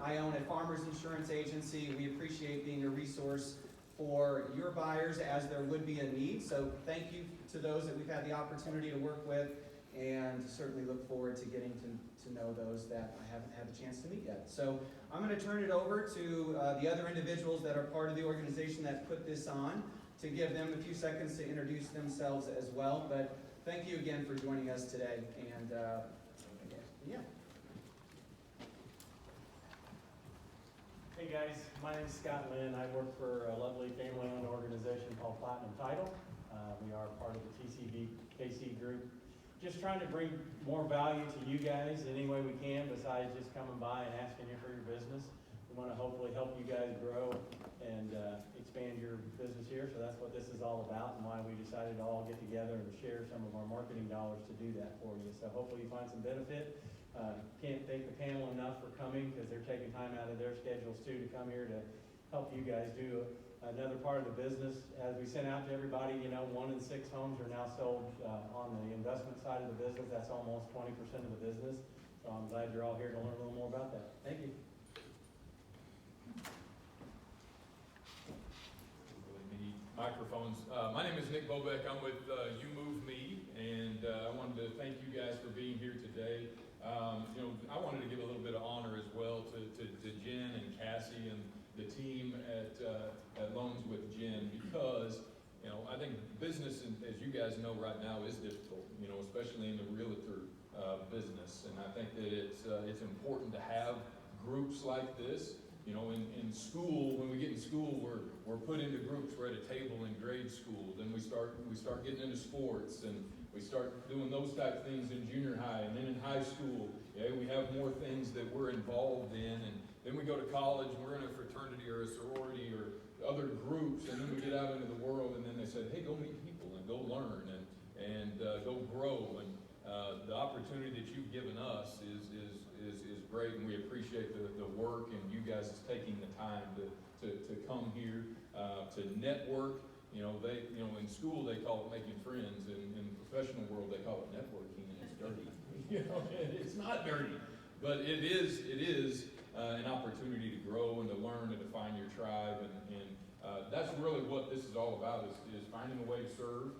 I own a farmers insurance agency. We appreciate being a resource for your buyers as there would be a need. So thank you to those that we've had the opportunity to work with, and certainly look forward to getting to know those that I haven't had the chance to meet yet. So I'm going to turn it over to the other individuals that are part of the organization that put this on, to give them a few seconds to introduce themselves as well. But thank you again for joining us today. And yeah. Hey guys, my name is Scott Lynn. I work for a lovely family-owned organization called Platinum Title. We are part of the TCBKC group. Just trying to bring more value to you guys in any way we can besides just coming by and asking you for your business. We want to hopefully help you guys grow and expand your business here. So that's what this is all about, and why we decided to all get together and share some of our marketing dollars to do that for you. So hopefully you find some benefit. Can't thank the panel enough for coming, because they're taking time out of their schedules too to come here to help you guys do another part of the business. As we sent out to everybody, 1 in 6 homes are now sold on the investment side of the business. That's almost 20% of the business. So I'm glad you're all here to learn a little more about that. Thank you. Really need microphones. My name is Nick Bobeck. I'm with You Move Me, and I wanted to thank you guys for being here today. I wanted to give a little bit of honor as well to Jen and Cassie and the team at Loans with Jen, because I think business, as you guys know right now, is difficult. Especially in the realtor business, and I think that it's important to have groups like this. In school, when we get in school, we're put into groups. We're at a table in grade school. Then we start getting into sports, and we start doing those type of things in junior high, and then in high school, we have more things that we're involved in, and then we go to college, and we're in a fraternity or a sorority or other groups, and then we get out into the world, and then they say, hey, go meet people and go learn and go grow. And the opportunity that you've given us is great, and we appreciate the work and you guys taking the time to come here to network. In school they call it making friends, and in the professional world they call it networking, and it's dirty. It's not dirty, but it is an opportunity to grow and to learn and to find your tribe, and that's really what this is all about, is finding a way to serve,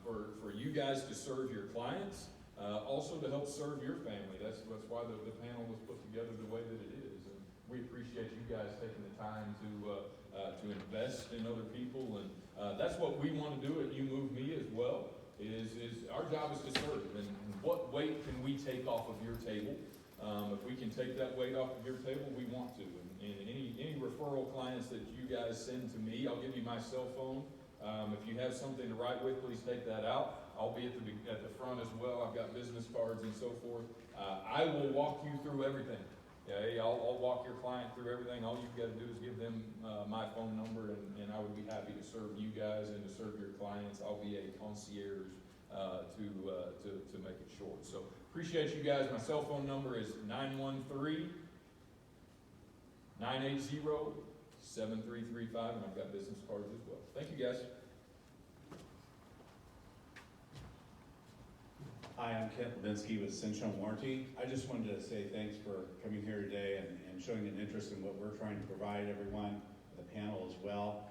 for you guys to serve your clients, also to help serve your family. That's why the panel was put together the way that it is, and we appreciate you guys taking the time to invest in other people, and that's what we want to do at You Move Me as well. Is our job is to serve, and what weight can we take off of your table? If we can take that weight off of your table, we want to. And any referral clients that you guys send to me, I'll give you my cell phone. If you have something to write with, please take that out. I'll be at the front as well. I've got business cards and so forth. I will walk you through everything. I'll walk your client through everything. All you've got to do is give them my phone number, and I would be happy to serve you guys and to serve your clients. I'll be a concierge to make it short. So appreciate you guys. My cell phone number is 913-980-7335, and I've got business cards as well. Thank you guys. Hi, I'm Kent Levinsky with Cinchon Warranty. I just wanted to say thanks for coming here today and showing an interest in what we're trying to provide everyone, the panel as well.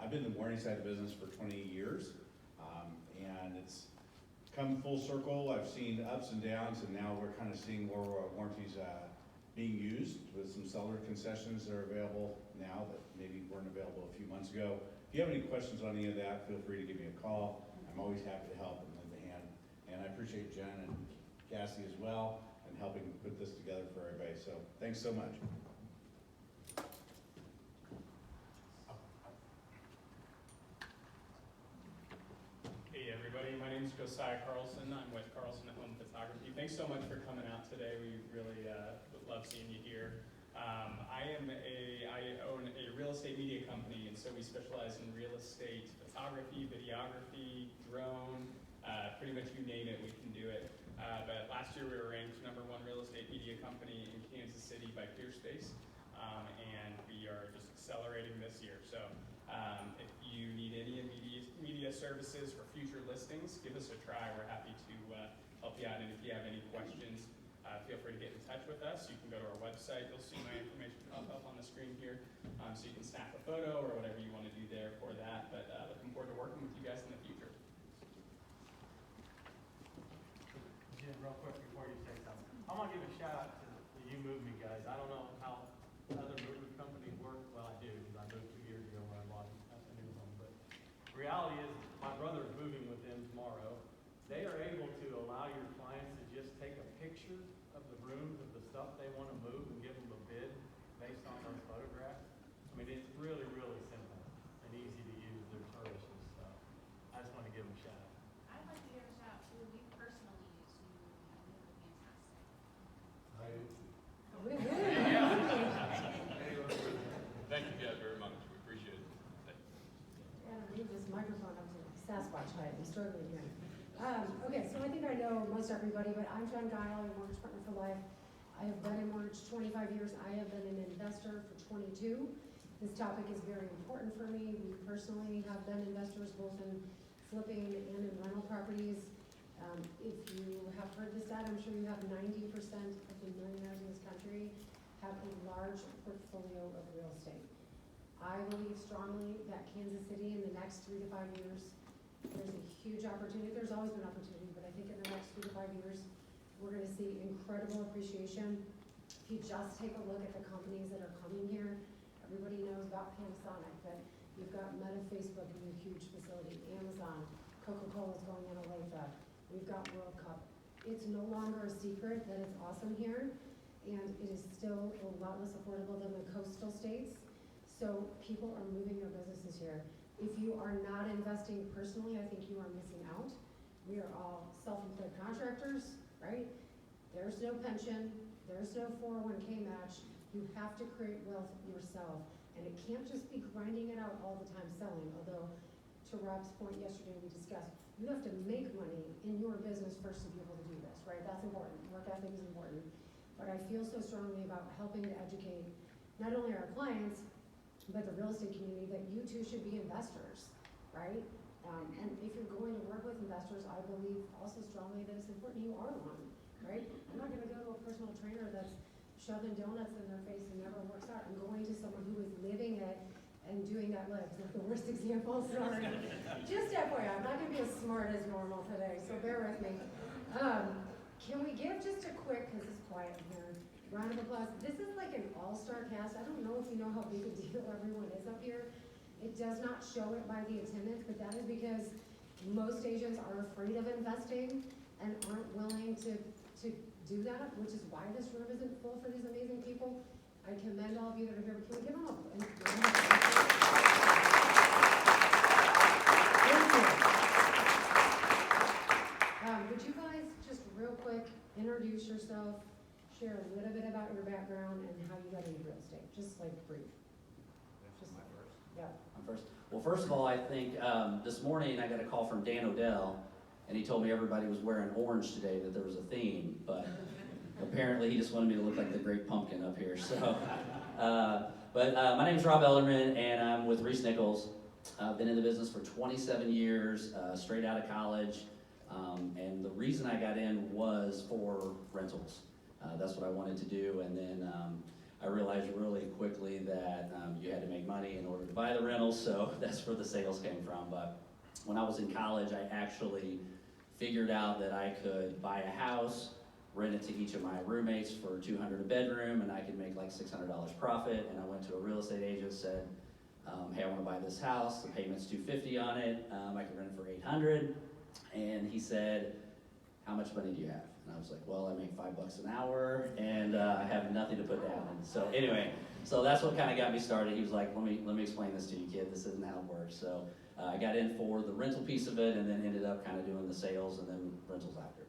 I've been in the warranty side of the business for 20 years, and it's come full circle. I've seen ups and downs, and now we're kind of seeing more warranties being used with some seller concessions that are available now that maybe weren't available a few months ago. If you have any questions on any of that, feel free to give me a call. I'm always happy to help and lend a hand. And I appreciate Jen and Cassie as well and helping put this together for everybody. So thanks so much. Hey everybody, my name is Josiah Carlson. I'm with Carlson Home Photography. Thanks so much for coming out today. We really love seeing you here. I own a real estate media company, and so we specialize in real estate photography, videography, drone, pretty much you name it, we can do it. But last year we were ranked #1 real estate media company in Kansas City by ClearSpace, and we are just accelerating this year. So if you need any media services for future listings, give us a try. We're happy to help you out, and if you have any questions, feel free to get in touch with us. You can go to our website. You'll see my information pop up on the screen here, so you can snap a photo or whatever you want to do there for that. But looking forward to working with you guys in the future. Jim, real quick before you say something, I want to give a shout out to the You Move Me guys. I don't know how other moving companies work. Well, I do, because I moved 2 years ago when I bought a new home. But the reality is, my brother is moving with them tomorrow. They are able to allow your clients to just take a picture of the rooms, of the stuff they want to move, and give them a bid based on those photographs. I mean, it's really, really simple and easy to use. They're services, so I just want to give them a shout out. I'd like to give a shout out to we personally use you. You're fantastic. Thank you guys very much. We appreciate it. Thank you. Yeah, move this microphone up to Sasquatch height. I'm struggling here. Okay, so I think I know most everybody, but I'm John Guile, a mortgage partner for life. I have been in mortgage 25 years. I have been an investor for 22. This topic is very important for me. We personally have been investors both in flipping and in rental properties. If you have heard this stat, I'm sure you have 90% of the millionaires in this country have a large portfolio of real estate. I believe strongly that Kansas City in the next 3 to 5 years, there's a huge opportunity. There's always been opportunity, but I think in the next 3 to 5 years, we're going to see incredible appreciation. If you just take a look at the companies that are coming here, everybody knows about Panasonic, but you've got Meta, Facebook in a huge facility, Amazon, Coca-Cola's going in Olathe. We've got World Cup. It's no longer a secret that it's awesome here, and it is still a lot less affordable than the coastal states. So people are moving their businesses here. If you are not investing personally, I think you are missing out. We are all self-employed contractors, right? There's no pension, there's no 401k match. You have to create wealth yourself. And it can't just be grinding it out all the time selling, although to Rob's point yesterday we discussed, you have to make money in your business first to be able to do this, right? That's important. Work ethic is important. But I feel so strongly about helping to educate not only our clients, but the real estate community that you too should be investors, right? And if you're going to work with investors, I believe also strongly that it's important you are one, right? I'm not gonna go to a personal trainer that's shoving donuts in their face and never works out. I'm going to someone who is living it and doing that life. Is that the worst example? Sorry. Just FYI, I'm not gonna be as smart as normal today, so bear with me. Can we give just a quick, because it's quiet in here, round of applause? This is like an all-star cast. I don't know if you know how big a deal everyone is up here. It does not show it by the attendance, but that is because most agents are afraid of investing and aren't willing to do that, which is why this room isn't full for these amazing people. I commend all of you that are here. Can we give them a thank you. Would you guys just real quick introduce yourself, share a little bit about your background and how you got into real estate, just like brief. Just my first. Yeah. I'm first. Well, first of all, I think this morning I got a call from Dan Odell, and he told me everybody was wearing orange today, that there was a theme, but apparently he just wanted me to look like the Great Pumpkin up here. So, my name is Rob Ellerman, and I'm with Reese Nichols. I've been in the business for 27 years, straight out of college, and the reason I got in was for rentals. That's what I wanted to do, and then I realized really quickly that you had to make money in order to buy the rentals, so that's where the sales came from. But when I was in college, I actually figured out that I could buy a house, rent it to each of my roommates for $200 a bedroom, and I could make like $600 profit. And I went to a real estate agent, said, hey, I want to buy this house, the payment's $250 on it, I can rent it for $800. And he said, how much money do you have? And I was like, well, I make $5 an hour, and I have nothing to put down. And so anyway, so that's what kind of got me started. He was like, let me explain this to you, kid. This isn't how it works. So I got in for the rental piece of it, and then ended up kind of doing the sales and then rentals after.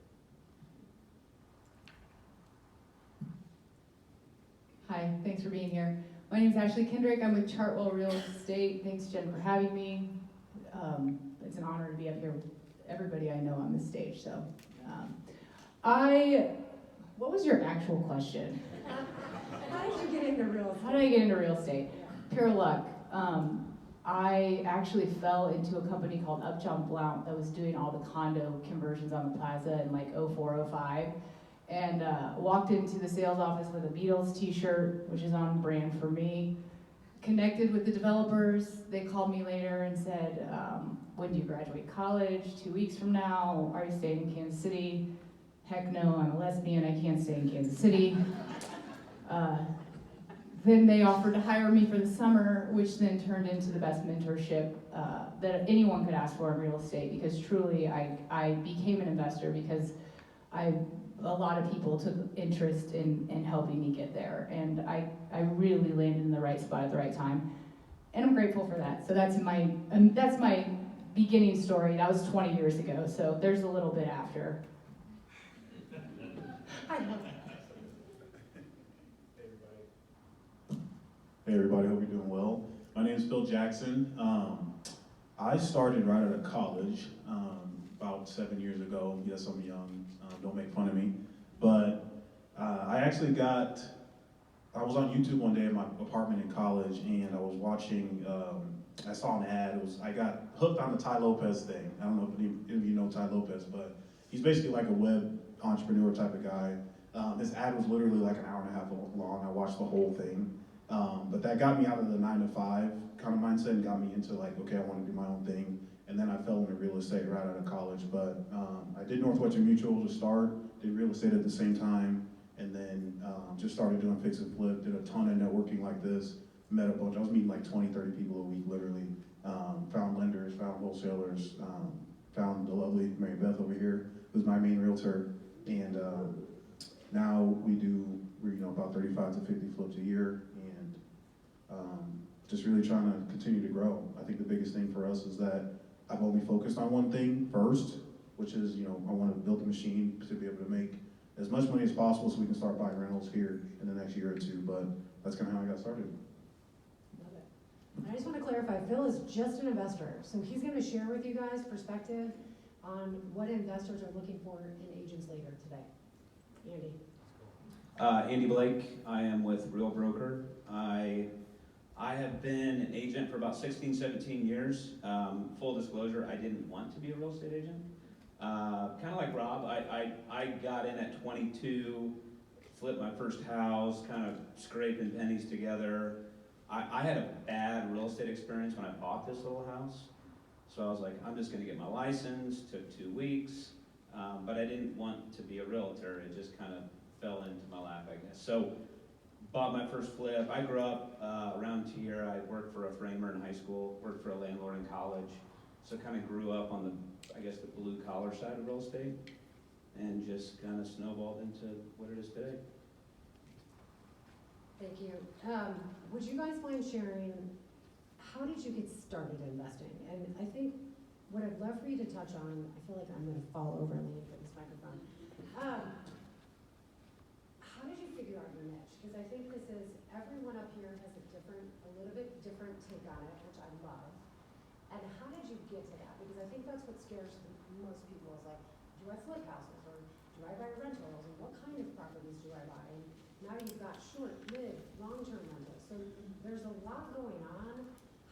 Hi, thanks for being here. My name is Ashley Kendrick. I'm with Chartwell Real Estate. Thanks, Jen, for having me. It's an honor to be up here with everybody I know on this stage. So, what was your actual question? How did you get into real estate? How did I get into real estate? Pure luck. I actually fell into a company called Upjohn Blount that was doing all the condo conversions on the plaza in like 04, 05. and walked into the sales office with a Beatles t-shirt, which is on brand for me. Connected with the developers. They called me later and said, when do you graduate college? 2 weeks from now. Are you staying in Kansas City? Heck no, I'm a lesbian, I can't stay in Kansas City. Then they offered to hire me for the summer, which then turned into the best mentorship that anyone could ask for in real estate, because truly I became an investor because a lot of people took interest in helping me get there, and I really landed in the right spot at the right time, and I'm grateful for that. So that's my beginning story. That was 20 years ago, so there's a little bit after. I love it. Hey everybody, hope you're doing well. My name is Phil Jackson. I started right out of college about 7 years ago. Yes, I'm young, don't make fun of me. But I was on YouTube one day in my apartment in college, and I was watching, I saw an ad. I got hooked on the Ty Lopez thing. I don't know if any of you know Ty Lopez, but he's basically like a web entrepreneur type of guy. His ad was literally like an hour and a half long. I watched the whole thing. But that got me out of the 9-to-5 kind of mindset and got me into like, okay, I want to do my own thing. And then I fell into real estate right out of college. But I did Northwestern Mutual to start, did real estate at the same time, and then just started doing fix and flip, did a ton of networking like this, met a bunch. I was meeting like 20, 30 people a week, literally. Found lenders, found wholesalers, found the lovely Mary Beth over here, who's my main realtor. And now we're about 35 to 50 flips a year. Just really trying to continue to grow. I think the biggest thing for us is that I've only focused on one thing first, which is, I want to build a machine to be able to make as much money as possible so we can start buying rentals here in the next year or two, but that's kind of how I got started. Love it. I just want to clarify, Phil is just an investor, so he's going to share with you guys perspective on what investors are looking for in agents later today. Andy. Andy Blake, I am with Real Broker. I have been an agent for about 16, 17 years. Full disclosure, I didn't want to be a real estate agent. Kind of like Rob, I got in at 22, flipped my first house, kind of scraping pennies together. I had a bad real estate experience when I bought this little house. So I was like, I'm just gonna get my license, took 2 weeks, but I didn't want to be a realtor. It just kind of fell into my lap, I guess. So bought my first flip. I grew up around here. I worked for a framer in high school, worked for a landlord in college. So kind of grew up on the blue collar side of real estate, and just kind of snowballed into what it is today. Thank you. Would you guys mind sharing, how did you get started investing? And I think what I'd love for you to touch on, I feel like I'm gonna fall over and lean for this microphone. How did you figure out your niche? Because I think this is, everyone up here has a little bit different take on it, which I love. And how did you get to that? Because I think that's what scares most people, is like, do I flip houses, or do I buy rentals, and what kind of properties do I buy? And now you've got short, mid, long-term rentals. So there's a lot going on.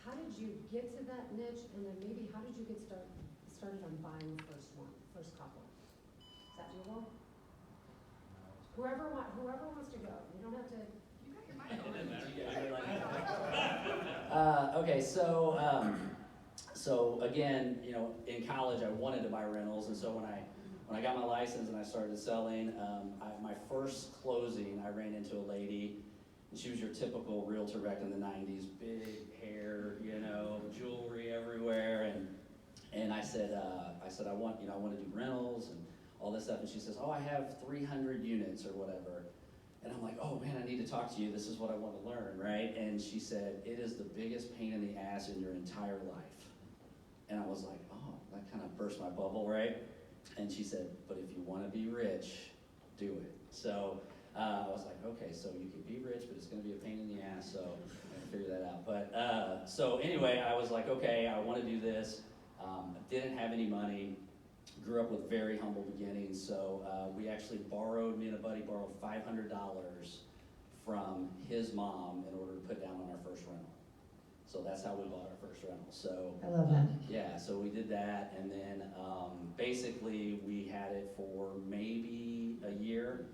How did you get to that niche? And then maybe how did you get started on buying the first couple? Is that doable? Whoever wants to go. You don't have to. You got your mic on. Okay, so again, in college I wanted to buy rentals, and so when I got my license and I started selling, my first closing, I ran into a lady, and she was your typical realtor back in the 90s, big hair, jewelry everywhere, and I said I want to do rentals and all this stuff, and she says, oh, I have 300 units or whatever. And I'm like, oh man, I need to talk to you. This is what I want to learn, right? And she said, it is the biggest pain in the ass in your entire life. And I was like, oh, that kind of burst my bubble, right? And she said, but if you want to be rich, do it. So I was like, okay, so you can be rich, but it's going to be a pain in the ass, so I'm going to figure that out. But so anyway, I was like, okay, I want to do this. I didn't have any money. Grew up with very humble beginnings, so me and a buddy borrowed $500 from his mom in order to put down on our first rental. So that's how we bought our first rental. So I love that. yeah, so we did that, and then basically we had it for maybe a year,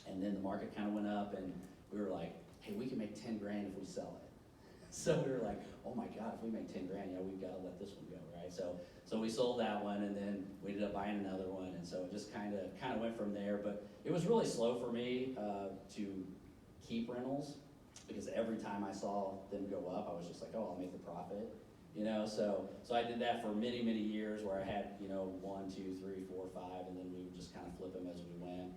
and then the market kind of went up, and we were like, hey, we can make 10 grand if we sell it. So we were like, oh my God, if we make 10 grand, yeah, we've got to let this one go, right? So we sold that one, and then we ended up buying another one, and so it just kind of went from there. But it was really slow for me to keep rentals, because every time I saw them go up, I was just like, oh, I'll make the profit, you know? So I did that for many, many years, where I had, you know, 1, 2, 3, 4, 5, and then we would just kind of flip them as we went.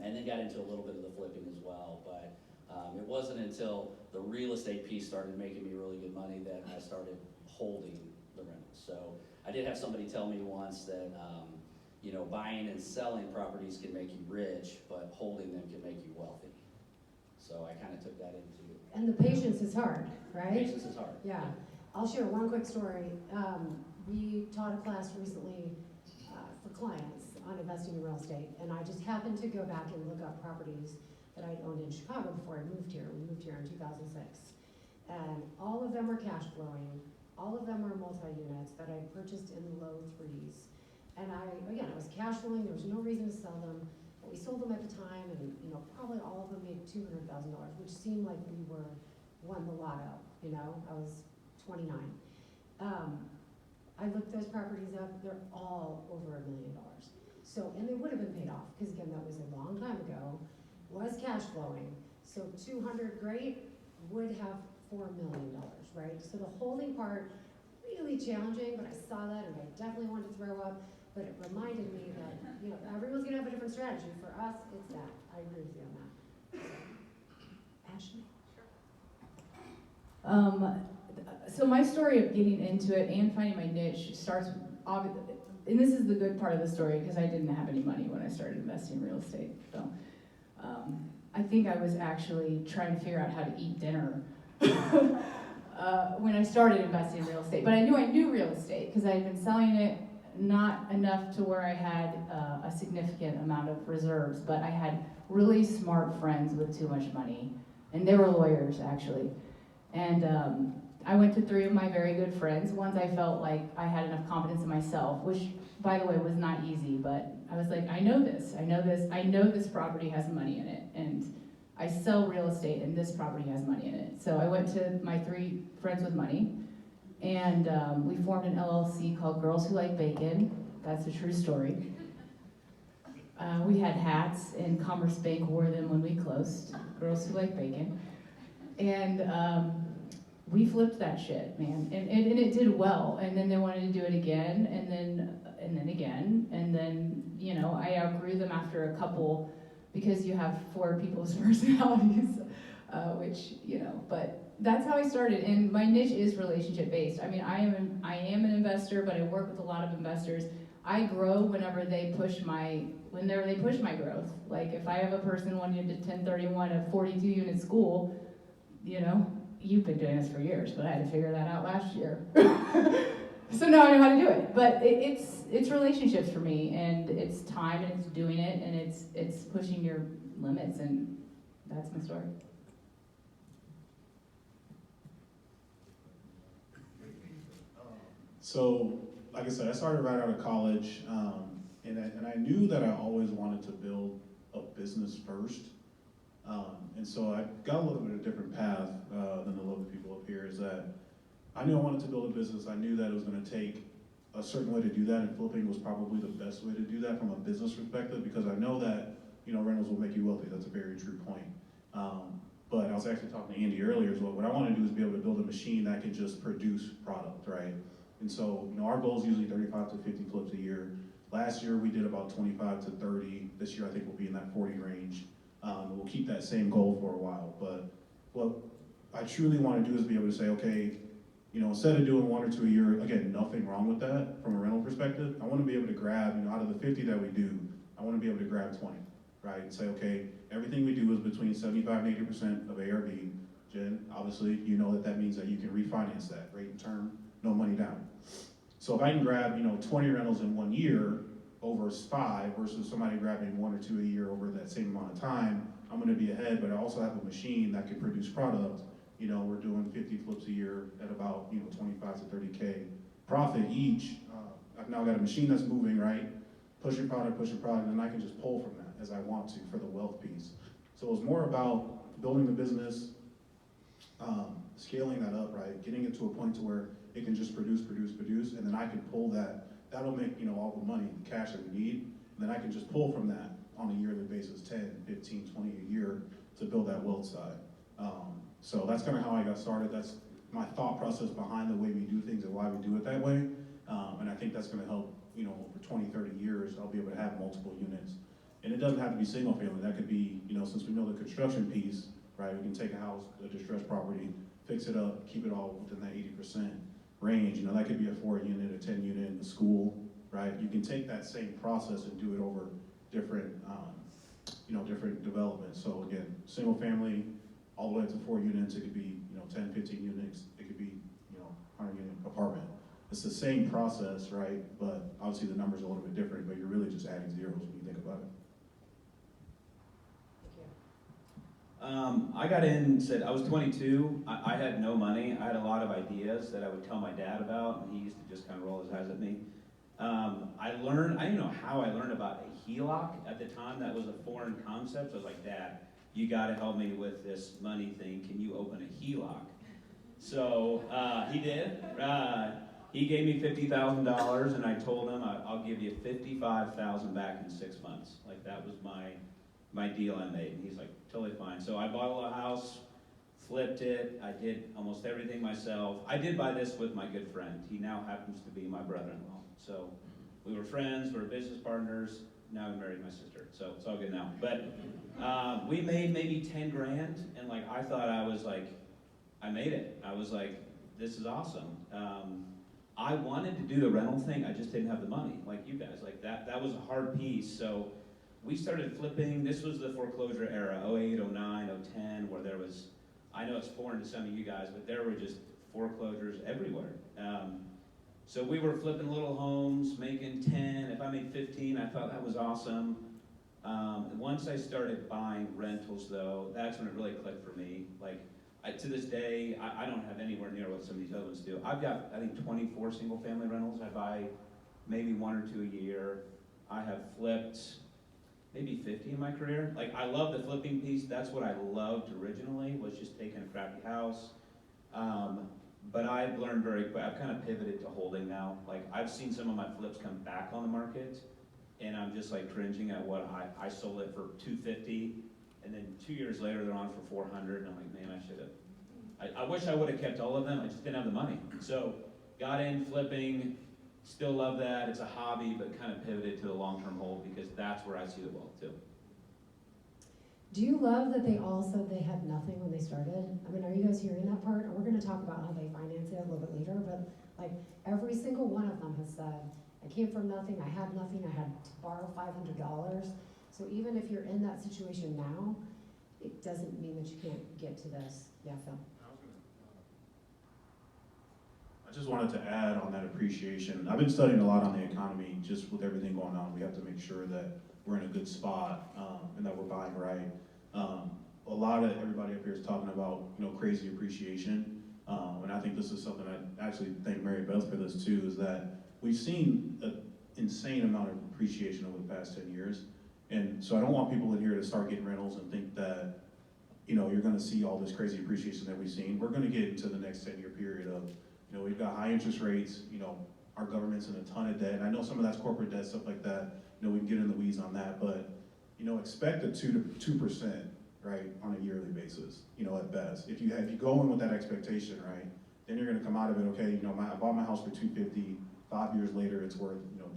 And then got into a little bit of the flipping as well, but it wasn't until the real estate piece started making me really good money that I started holding the rentals. So I did have somebody tell me once that, you know, buying and selling properties can make you rich, but holding them can make you wealthy. So I kind of took that into. And the patience is hard, right? Patience is hard. Yeah. I'll share one quick story. We taught a class recently for clients on investing in real estate, and I just happened to go back and look up properties that I'd owned in Chicago before I moved here. We moved here in 2006. And all of them were cash flowing. All of them were multi-units that I purchased in the low 3s. And I was cash flowing. There was no reason to sell them. But we sold them at the time, and you know, probably all of them made $200,000, which seemed like we won the lotto. You know, I was 29. I looked those properties up. They're all over $1 million. So, and they would have been paid off, because again, that was a long time ago. Was cash flowing. So 200, great, would have $4 million, right? So the holding part, really challenging, but I saw that and I definitely wanted to throw up. But it reminded me that, you know, everyone's gonna have a different strategy. For us, it's that. I agree with you on that. Ashley? So my story of getting into it and finding my niche starts, and this is the good part of the story, because I didn't have any money when I started investing in real estate. So I think I was actually trying to figure out how to eat dinner when I started investing in real estate. But I knew real estate, because I had been selling it, not enough to where I had a significant amount of reserves, but I had really smart friends with too much money, and they were lawyers, actually. And I went to 3 of my very good friends. Ones I felt like I had enough confidence in myself, which, by the way, was not easy, but I was like, I know this property has money in it, and I sell real estate, and this property has money in it. So I went to my 3 friends with money, and we formed an LLC called Girls Who Like Bacon. That's a true story. We had hats, and Commerce Bank wore them when we closed. Girls Who Like Bacon. And we flipped that shit, man, and it did well. And then they wanted to do it again, and then again, and then, you know, I outgrew them after a couple, because you have 4 people's personalities, which, you know, but that's how I started. And my niche is relationship based. I mean, I am an investor, but I work with a lot of investors. I grow whenever they push my growth. Like if I have a person wanting to 1031 a 42 unit school, you know, you've been doing this for years, but I had to figure that out last year. So now I know how to do it. But it's relationships for me, and it's time, and it's doing it, and it's pushing your limits, and that's my story. So, like I said, I started right out of college, and I knew that I always wanted to build a business first. And so I got a little bit of a different path than a lot of people up here, is that I knew I wanted to build a business. I knew that it was going to take a certain way to do that, and flipping was probably the best way to do that from a business perspective, because I know that, you know, rentals will make you wealthy. That's a very true point. But I was actually talking to Andy earlier as well. What I want to do is be able to build a machine that can just produce product, right? And so, you know, our goal is usually 35 to 50 flips a year. Last year we did about 25 to 30. This year I think we'll be in that 40 range. We'll keep that same goal for a while. But what I truly want to do is be able to say, okay, you know, instead of doing 1 or 2 a year, again, nothing wrong with that from a rental perspective. I want to be able to grab, you know, out of the 50 that we do, I want to be able to grab 20, right? And say, okay, everything we do is between 75 and 80% of ARV. Jen, obviously, you know that means that you can refinance that, rate and term, no money down. So if I can grab, you know, 20 rentals in 1 year over 5 versus somebody grabbing 1 or 2 a year over that same amount of time, I'm going to be ahead. But I also have a machine that can produce product, you know, we're doing 50 flips a year at about, you know, 25 to 30K profit each. I've now got a machine that's moving, right? Pushing product, and then I can just pull from that as I want to for the wealth piece. So it was more about building the business, scaling that up, right? Getting it to a point to where it can just produce, and then I can pull that. That'll make, you know, all the money, the cash that we need, and then I can just pull from that on a yearly basis, 10, 15, 20 a year to build that wealth side. So that's kind of how I got started. That's my thought process behind the way we do things and why we do it that way. And I think that's gonna help, you know, over 20, 30 years, I'll be able to have multiple units. And it doesn't have to be single family. That could be, you know, since we know the construction piece, right? We can take a house, a distressed property, fix it up, keep it all within that 80% range. You know, that could be a 4-unit, a 10-unit, a school, right? You can take that same process and do it over different, you know, different developments. So again, single family, all the way up to 4 units. It could be, you know, 10, 15 units. It could be, you know, 100-unit apartment. It's the same process, right? But obviously the numbers are a little bit different, but you're really just adding zeros when you think about it. I got in, said I was 22, I had no money, I had a lot of ideas that I would tell my dad about, and he used to just kind of roll his eyes at me. I didn't know how I learned about a HELOC at the time. That was a foreign concept. So I was like, Dad, you gotta help me with this money thing, can you open a HELOC? So he did. He gave me $50,000, and I told him I'll give you $55,000 back in 6 months. Like that was my deal I made, and he's like, totally fine. So I bought a little house, flipped it, I did almost everything myself. I did buy this with my good friend. He now happens to be my brother-in-law. So we were friends, we were business partners, now he married my sister, so it's all good now. But we made maybe 10 grand, and like I thought I was like, I made it. I was like, this is awesome. I wanted to do the rental thing, I just didn't have the money, like you guys. Like that was a hard piece. So we started flipping. This was the foreclosure era, 08, 09, 010, where there was, I know it's foreign to some of you guys, but there were just foreclosures everywhere. So we were flipping little homes, making 10. If I made 15, I thought that was awesome. Once I started buying rentals though, that's when it really clicked for me. Like, to this day, I don't have anywhere near what some of these other ones do. I've got, I think, 24 single family rentals. I buy maybe 1 or 2 a year. I have flipped maybe 50 in my career. Like, I love the flipping piece. That's what I loved originally, was just taking a crappy house. But I've learned very quick, I've kind of pivoted to holding now. Like, I've seen some of my flips come back on the market, and I'm just like cringing at what I sold it for $250, and then 2 years later they're on for 400, and I'm like, man, I should have. I wish I would have kept all of them, I just didn't have the money. So, got in flipping, still love that, it's a hobby, but kind of pivoted to the long-term hold because that's where I see the wealth too. Do you love that they all said they had nothing when they started? I mean, are you guys hearing that part? And we're gonna talk about how they finance it a little bit later, but like every single one of them has said, I came from nothing, I had nothing, I had to borrow $500. So even if you're in that situation now, it doesn't mean that you can't get to this. Yeah, Phil. I just wanted to add on that appreciation. I've been studying a lot on the economy, just with everything going on. We have to make sure that we're in a good spot and that we're buying right. A lot of everybody up here is talking about, you know, crazy appreciation. And I think this is something I actually thank Mary Beth for this too, is that we've seen an insane amount of appreciation over the past 10 years. And so I don't want people in here to start getting rentals and think that, you know, you're gonna see all this crazy appreciation that we've seen. We're gonna get into the next 10-year period of, you know, we've got high interest rates, you know, our government's in a ton of debt. And I know some of that's corporate debt, stuff like that. You know, we can get in the weeds on that, but, you know, expect a 2%, right, on a yearly basis, you know, at best. If you go in with that expectation, right, then you're gonna come out of it, okay, you know, I bought my house for $250, 5 years later it's worth, you know,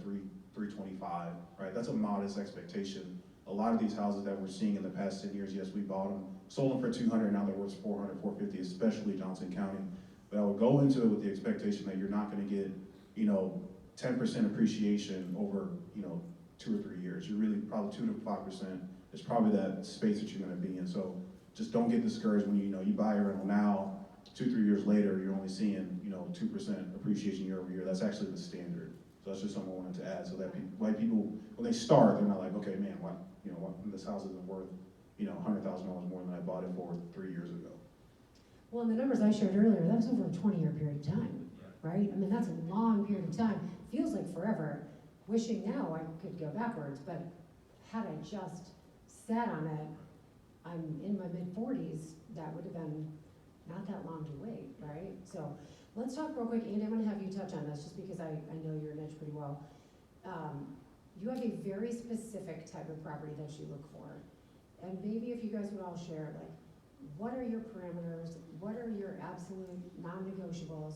$325, right? That's a modest expectation. A lot of these houses that we're seeing in the past 10 years, yes, we bought them, sold them for $200, now they're worth $400, $450, especially Johnson County. But I would go into it with the expectation that you're not gonna get, you know, 10% appreciation over, you know, 2 or 3 years. You're really probably 2 to 5% is probably that space that you're gonna be in. So just don't get discouraged when you know you buy a rental now, 2 or 3 years later, you're only seeing, you know, 2% appreciation year over year. That's actually the standard. So that's just something I wanted to add, so that white people, when they start, they're not like, okay, man, what, you know, what, this house isn't worth, you know, $100,000 more than I bought it for 3 years ago. Well, and the numbers I shared earlier, that was over a 20-year period of time, right? I mean, that's a long period of time. Feels like forever. Wishing now I could go backwards, but had I just sat on it, I'm in my mid-40s, that would have been not that long to wait, right? So let's talk real quick, Andy, I'm gonna have you touch on this just because I know your niche pretty well. You have a very specific type of property that you look for. And maybe if you guys would all share, like, what are your parameters? What are your absolute non-negotiables?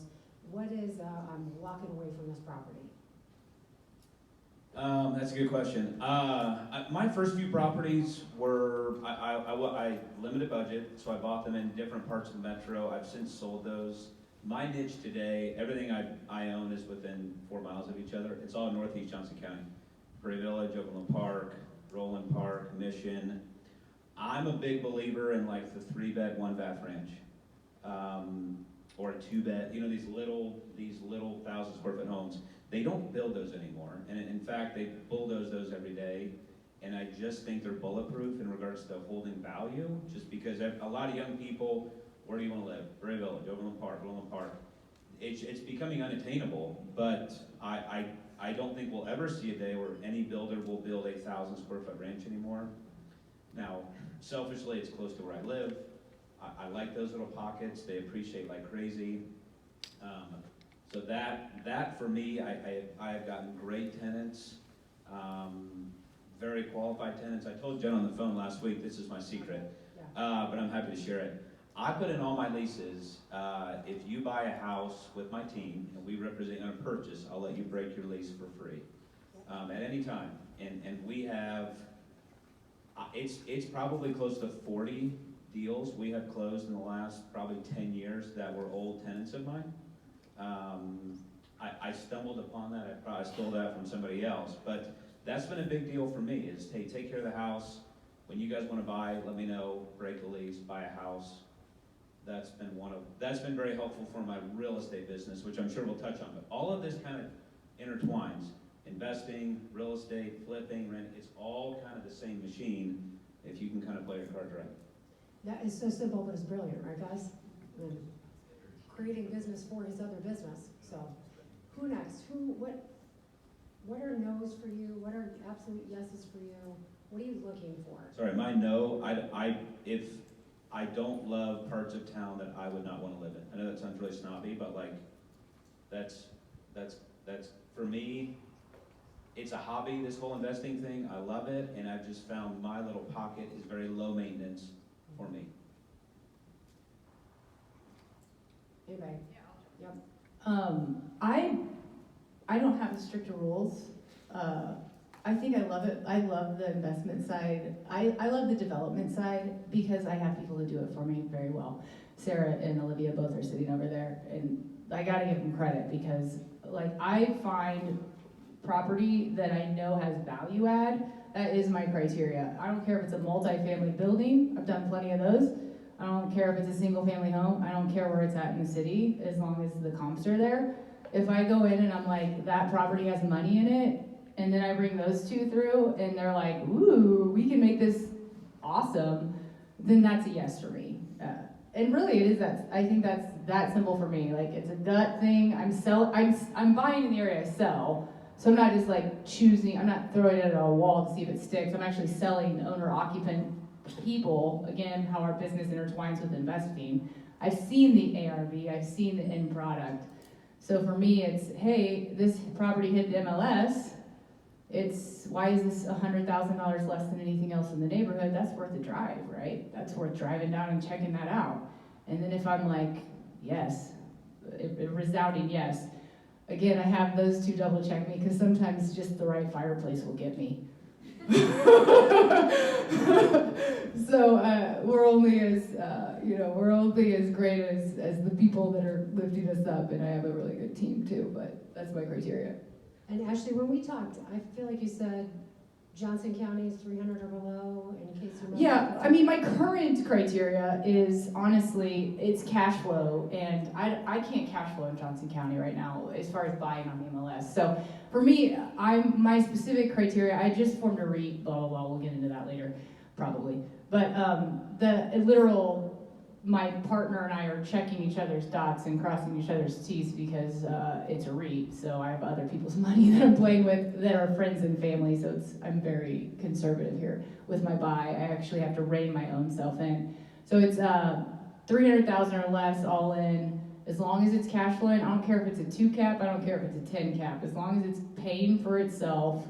What is, I'm walking away from this property? That's a good question. My first few properties were, I limited budget, so I bought them in different parts of the metro. I've since sold those. My niche today, everything I own is within 4 miles of each other. It's all northeast Johnson County. Prairie Village, Overland Park, Roland Park, Mission. I'm a big believer in like the 3-bed, 1-bath ranch. Or a 2-bed, you know, these little 1,000 square foot homes. They don't build those anymore. And in fact, they bulldoze those every day. And I just think they're bulletproof in regards to holding value, just because a lot of young people, where do you want to live? Prairie Village, Overland Park, Roland Park. It's becoming unattainable, but I don't think we'll ever see a day where any builder will build a 1,000 square foot ranch anymore. Now, selfishly, it's close to where I live. I like those little pockets. They appreciate like crazy. So that for me, I have gotten great tenants, very qualified tenants. I told Jen on the phone last week, this is my secret, but I'm happy to share it. I put in all my leases, if you buy a house with my team, and we represent on a purchase, I'll let you break your lease for free, at any time. And we have, it's probably close to 40 deals we have closed in the last probably 10 years that were old tenants of mine. I stumbled upon that, I probably stole that from somebody else, but that's been a big deal for me, is hey, take care of the house. When you guys want to buy, let me know, break the lease, buy a house. That's been very helpful for my real estate business, which I'm sure we'll touch on, but all of this kind of intertwines. Investing, real estate, flipping, rent, it's all kind of the same machine if you can kind of play your cards right. That is so simple, but it's brilliant, right, guys? I mean, creating business for his other business. So, who next? What are no's for you? What are absolute yeses for you? What are you looking for? Sorry, my no, if I don't love parts of town that I would not want to live in. I know that sounds really snobby, but like, that's for me, it's a hobby, this whole investing thing. I love it, and I've just found my little pocket is very low maintenance for me. Anybody? Yep. I don't have stricter rules. I think I love it. I love the investment side. I love the development side because I have people to do it for me very well. Sarah and Olivia both are sitting over there, and I gotta give them credit because like I find property that I know has value add. That is my criteria. I don't care if it's a multi-family building. I've done plenty of those. I don't care if it's a single family home. I don't care where it's at in the city as long as the comps are there. If I go in and I'm like, that property has money in it, and then I bring those two through and they're like, ooh, we can make this awesome, then that's a yes for me. And really it is that, I think that's that simple for me. Like it's a gut thing. I'm buying in the area I sell. So I'm not just like choosing, I'm not throwing it at a wall to see if it sticks. I'm actually selling owner-occupant people, again, how our business intertwines with investing. I've seen the ARV, I've seen the end product. So for me, it's, hey, this property hit the MLS. It's, why is this $100,000 less than anything else in the neighborhood? That's worth the drive, right? That's worth driving down and checking that out. And then if I'm like, yes, a resounding yes, again, I have those two double check me because sometimes just the right fireplace will get me. So we're only as great as the people that are lifting us up, and I have a really good team too. But that's my criteria. And Ashley, when we talked, I feel like you said Johnson County is 300 or below in case you remember. Yeah, I mean, my current criteria is honestly, it's cash flow, and I can't cash flow in Johnson County right now as far as buying on the MLS. So for me, my specific criteria, I just formed a REIT, blah, blah, blah, we'll get into that later, probably. But the literal my partner and I are checking each other's dots and crossing each other's T's because it's a REIT, so I have other people's money that I'm playing with that are friends and family, so I'm very conservative here with my buy. I actually have to rein my own self in. So it's 300,000 or less all in, as long as it's cash flowing. I don't care if it's a 2 cap, I don't care if it's a 10 cap, as long as it's paying for itself.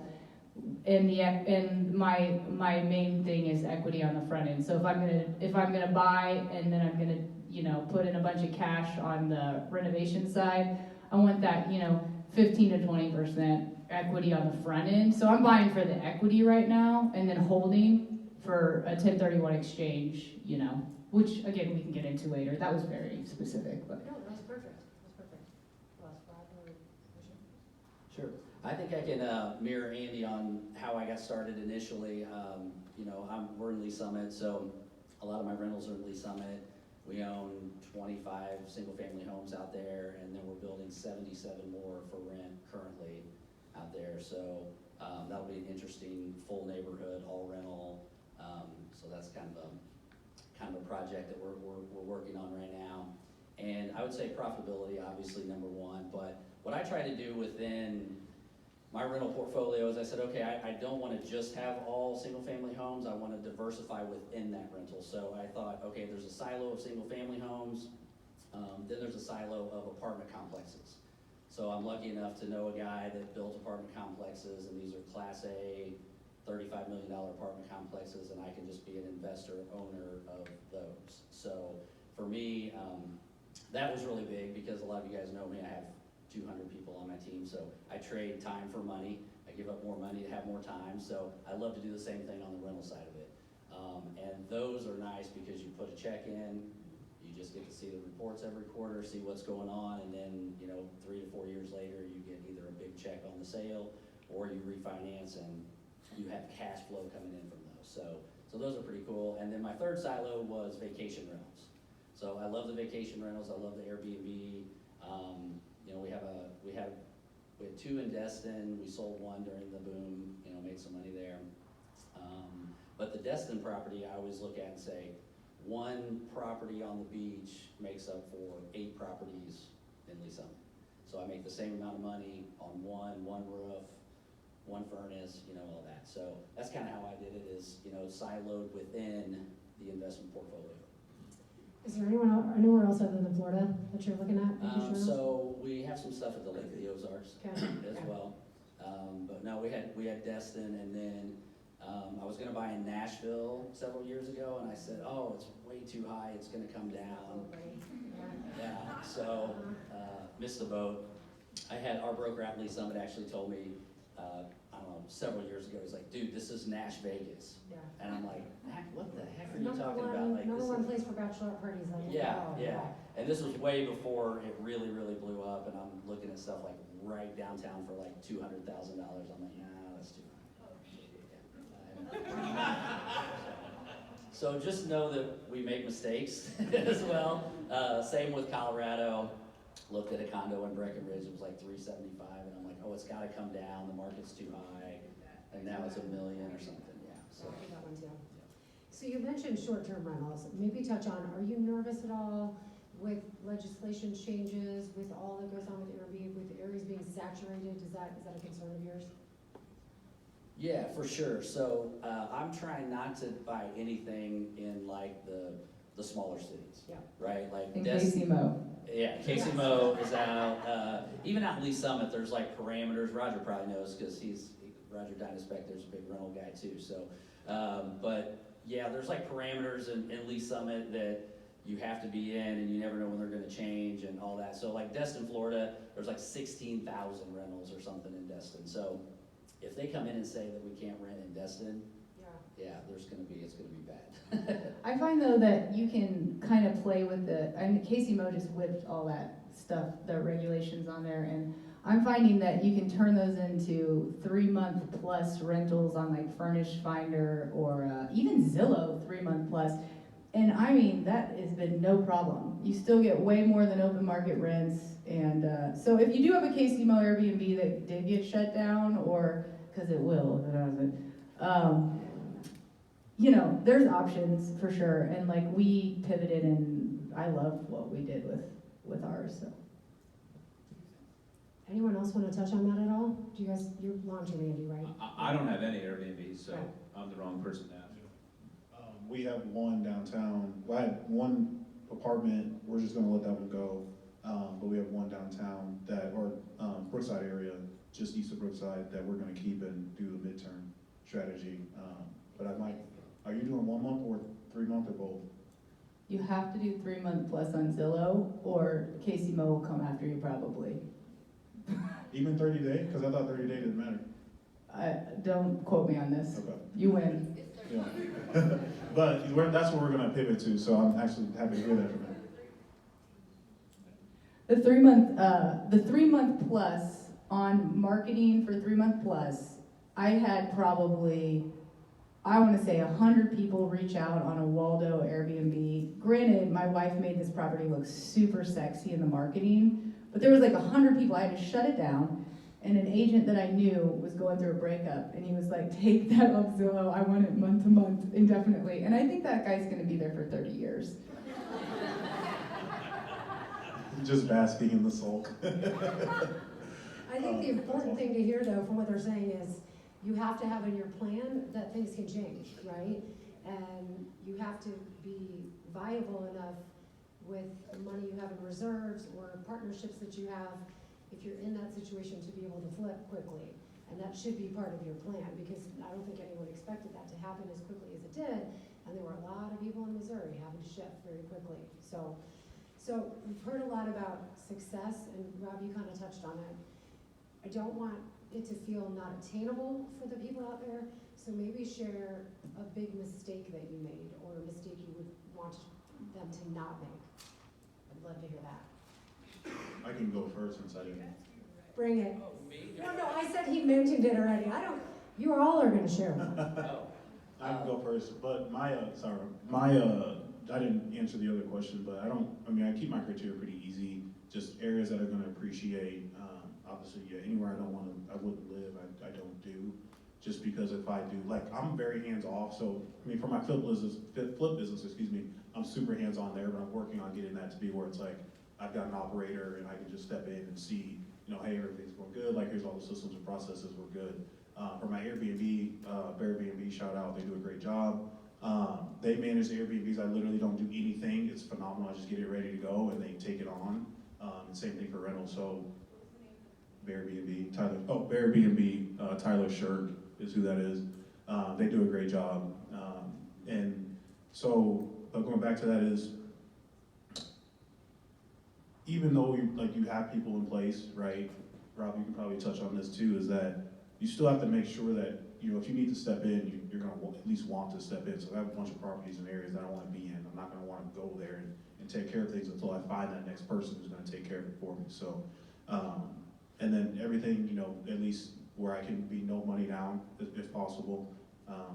And my main thing is equity on the front end. So if I'm gonna buy and then I'm gonna put in a bunch of cash on the renovation side, I want that 15 to 20% equity on the front end. So I'm buying for the equity right now and then holding for a 1031 exchange, which again we can get into later. That was very specific, but No, that was perfect. That was perfect. Last Brad or Richard? Sure. I think I can mirror Andy on how I got started initially. We're in Lee Summit, so a lot of my rentals are in Lee Summit. We own 25 single-family homes out there, and then we're building 77 more for rent currently out there. So that'll be an interesting full neighborhood, all rental. So that's kind of a project that we're working on right now. And I would say profitability, obviously number one. But what I try to do within my rental portfolio is I said, okay, I don't want to just have all single-family homes. I want to diversify within that rental. So I thought, okay, there's a silo of single-family homes. Then there's a silo of apartment complexes. So I'm lucky enough to know a guy that built apartment complexes, and these are Class A, $35 million apartment complexes, and I can just be an investor, owner of those. So for me, that was really big because a lot of you guys know me. I have 200 people on my team, so I trade time for money. I give up more money to have more time, so I love to do the same thing on the rental side of it. And those are nice because you put a check in, you just get to see the reports every quarter, see what's going on, and then 3 to 4 years later, you get either a big check on the sale or you refinance and you have cash flow coming in from those. So those are pretty cool. And then my third silo was vacation rentals. So I love the vacation rentals. I love the Airbnb. We had 2 in Destin. We sold 1 during the boom. Made some money there. But the Destin property, I always look at and say, 1 property on the beach makes up for 8 properties in Lee Summit. So I make the same amount of money on one roof, 1 furnace, all that. So that's kind of how I did it, is siloed within the investment portfolio. Is there anywhere else other than Florida that you're looking at? So we have some stuff at the Lake of the Ozarks Okay. as well. But no, we had Destin, and then I was gonna buy in Nashville several years ago, and I said, oh, it's way too high, it's gonna come down. Yeah, so missed the boat. I had our broker at Lee Summit actually told me, I don't know, several years ago, he's like, dude, this is Nash Vegas. Yeah. And I'm like, what the heck are you Number talking one, about? Like, number this one is- place for bachelorette parties. Yeah. And this was way before it really, really blew up, and I'm looking at stuff like right downtown for like $200,000. I'm like, nah, that's too high. So just know that we make mistakes as well. Same with Colorado. Looked at a condo in Breckenridge, it was like $375, and I'm like, oh, it's gotta come down, the market's too high, and now it's $1 million or something, yeah. So. That one too. So you mentioned short-term rentals. Maybe touch on, are you nervous at all with legislation changes, with all that goes on with Airbnb, with areas being saturated? Is that a concern of yours? Yeah, for sure. So I'm trying not to buy anything in like the smaller cities. Yeah. Right? Like in Casey Mo. Yeah, Casey Mo is out. Even out in Lee Summit, there's like parameters. Roger probably knows because Roger Dynaspec, there's a big rental guy too. So, but yeah, there's like parameters in Lee Summit that you have to be in, and you never know when they're going to change and all that. So like Destin, Florida, there's like 16,000 rentals or something in Destin. So if they come in and say that we can't rent in Destin, yeah, it's gonna be bad. I find though that you can kind of play with Casey Mo just whipped all that stuff, the regulations on there, and I'm finding that you can turn those into 3-month plus rentals on like Furnish Finder or even Zillow 3-month plus. And I mean, that has been no problem. You still get way more than open market rents. And so if you do have a Casey Mo Airbnb that did get shut down, or, because it will if it hasn't, there's options for sure. And like we pivoted and I love what we did with ours, so. Anyone else want to touch on that at all? Do you guys, you're launching Andy, right? I don't have any Airbnb, so Right. I'm the wrong person to ask. We have one downtown, well, I had one apartment, we're just gonna let that one go. But we have one downtown that, or Brookside area, just east of Brookside, that we're gonna keep and do the midterm strategy. But I might, are you doing 1 month or 3 month or both? You have to do 3 month plus on Zillow, or Casey Mo will come after you probably. Even 30 day? Cause I thought 30 day didn't matter. Don't quote me on this. Okay. You win. Yeah. But that's what we're gonna pivot to, so I'm actually happy to hear that from you. The 3 month plus on marketing for 3 month plus, I had probably, I want to say 100 people reach out on a Waldo Airbnb. Granted, my wife made this property look super sexy in the marketing, but there was like 100 people. I had to shut it down. And an agent that I knew was going through a breakup, and he was like, take that off Zillow, I want it month to month, indefinitely. And I think that guy's gonna be there for 30 years. Just basking in the sulk. I think the important thing to hear though from what they're saying is you have to have in your plan that things can change, right? And you have to be viable enough with the money you have in reserves or partnerships that you have if you're in that situation to be able to flip quickly. And that should be part of your plan because I don't think anyone expected that to happen as quickly as it did. And there were a lot of people in Missouri having to shift very quickly. So we've heard a lot about success, and Rob, you kind of touched on it. I don't want it to feel not attainable for the people out there, so maybe share a big mistake that you made or a mistake you would want them to not make. I'd love to hear that. I can go first since I didn't. Bring it. No, I said he mentioned it already. You all are gonna share one. I can go first, but I didn't answer the other question, but I keep my criteria pretty easy, just areas that are gonna appreciate, obviously, yeah, anywhere I wouldn't live, I don't do, just because if I do, like, I'm very hands-off, so, for my flip business, I'm super hands-on there, but I'm working on getting that to be where it's like, I've got an operator and I can just step in and see, hey, everything's going good, like, here's all the systems and processes, we're good. For my Airbnb, shout out, they do a great job. They manage the Airbnbs, I literally don't do anything, it's phenomenal, I just get it ready to go and they take it on. And same thing for rentals, so Airbnb, Tyler Shirk is who that is. They do a great job. And so, going back to that is, even though you have people in place, right? Rob, you can probably touch on this too, is that you still have to make sure that, if you need to step in, you're gonna at least want to step in. So I have a bunch of properties in areas that I wanna be in. I'm not gonna wanna go there and take care of things until I find that next person who's gonna take care of it for me. So, and then everything, at least where I can be no money down if possible.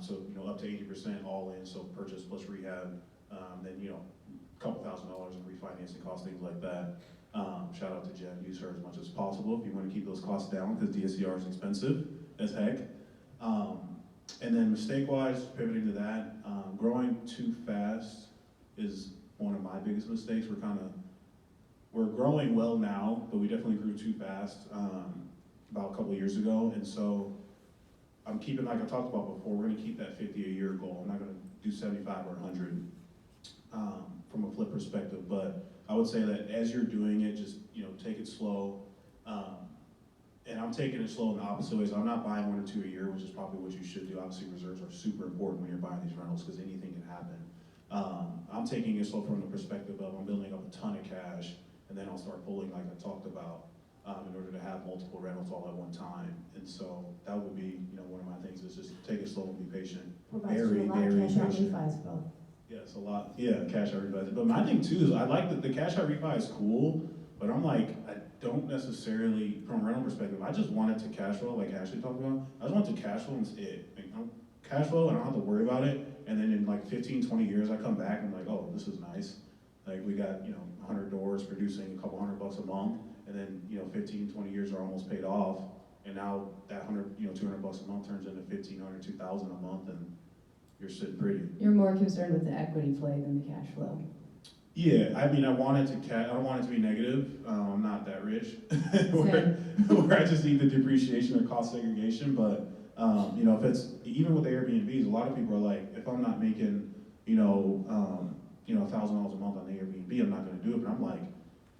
So, up to 80% all in, so purchase plus rehab, then, a couple $1,000 in refinancing costs, things like that. Shout out to Jen, use her as much as possible if you want to keep those costs down, because DSCR is expensive as heck. And then mistake-wise, pivoting to that, growing too fast is one of my biggest mistakes. We're growing well now, but we definitely grew too fast about a couple of years ago, and so I'm keeping, like I talked about before, we're gonna keep that 50 a year goal. I'm not gonna do 75 or 100 from a flip perspective, but I would say that as you're doing it, just, take it slow. And I'm taking it slow in the opposite ways. I'm not buying 1 or 2 a year, which is probably what you should do. Obviously, reserves are super important when you're buying these rentals because anything can happen. I'm taking it slow from the perspective of I'm building up a ton of cash, and then I'll start pulling, like I talked about, in order to have multiple rentals all at one time. And so that would be, one of my things is just take it slow and be patient. Very, very patient. Yes, a lot. Yeah, cash out refi. But my thing too is I like that the cash out refi is cool, but I'm like, I don't necessarily, from a rental perspective, I just want it to cash flow, like Ashley talked about. I just want it to cash flow and it's it. Like, cash flow and I don't have to worry about it. And then in like 15, 20 years, I come back and I'm like, oh, this is nice. Like we got, 100 doors producing a couple $100 a month. And then, 15, 20 years are almost paid off. And now that 100, $200 a month turns into 1,500, 2,000 a month, and you're sitting pretty. You're more concerned with the equity play than the cash flow. Yeah, I mean, I don't want it to be negative. I'm not that rich, where I just need the depreciation or cost segregation. But you know, if it's even with Airbnbs, a lot of people are like, if I'm not making, $1,000 a month on Airbnb, I'm not going to do it. But I'm like,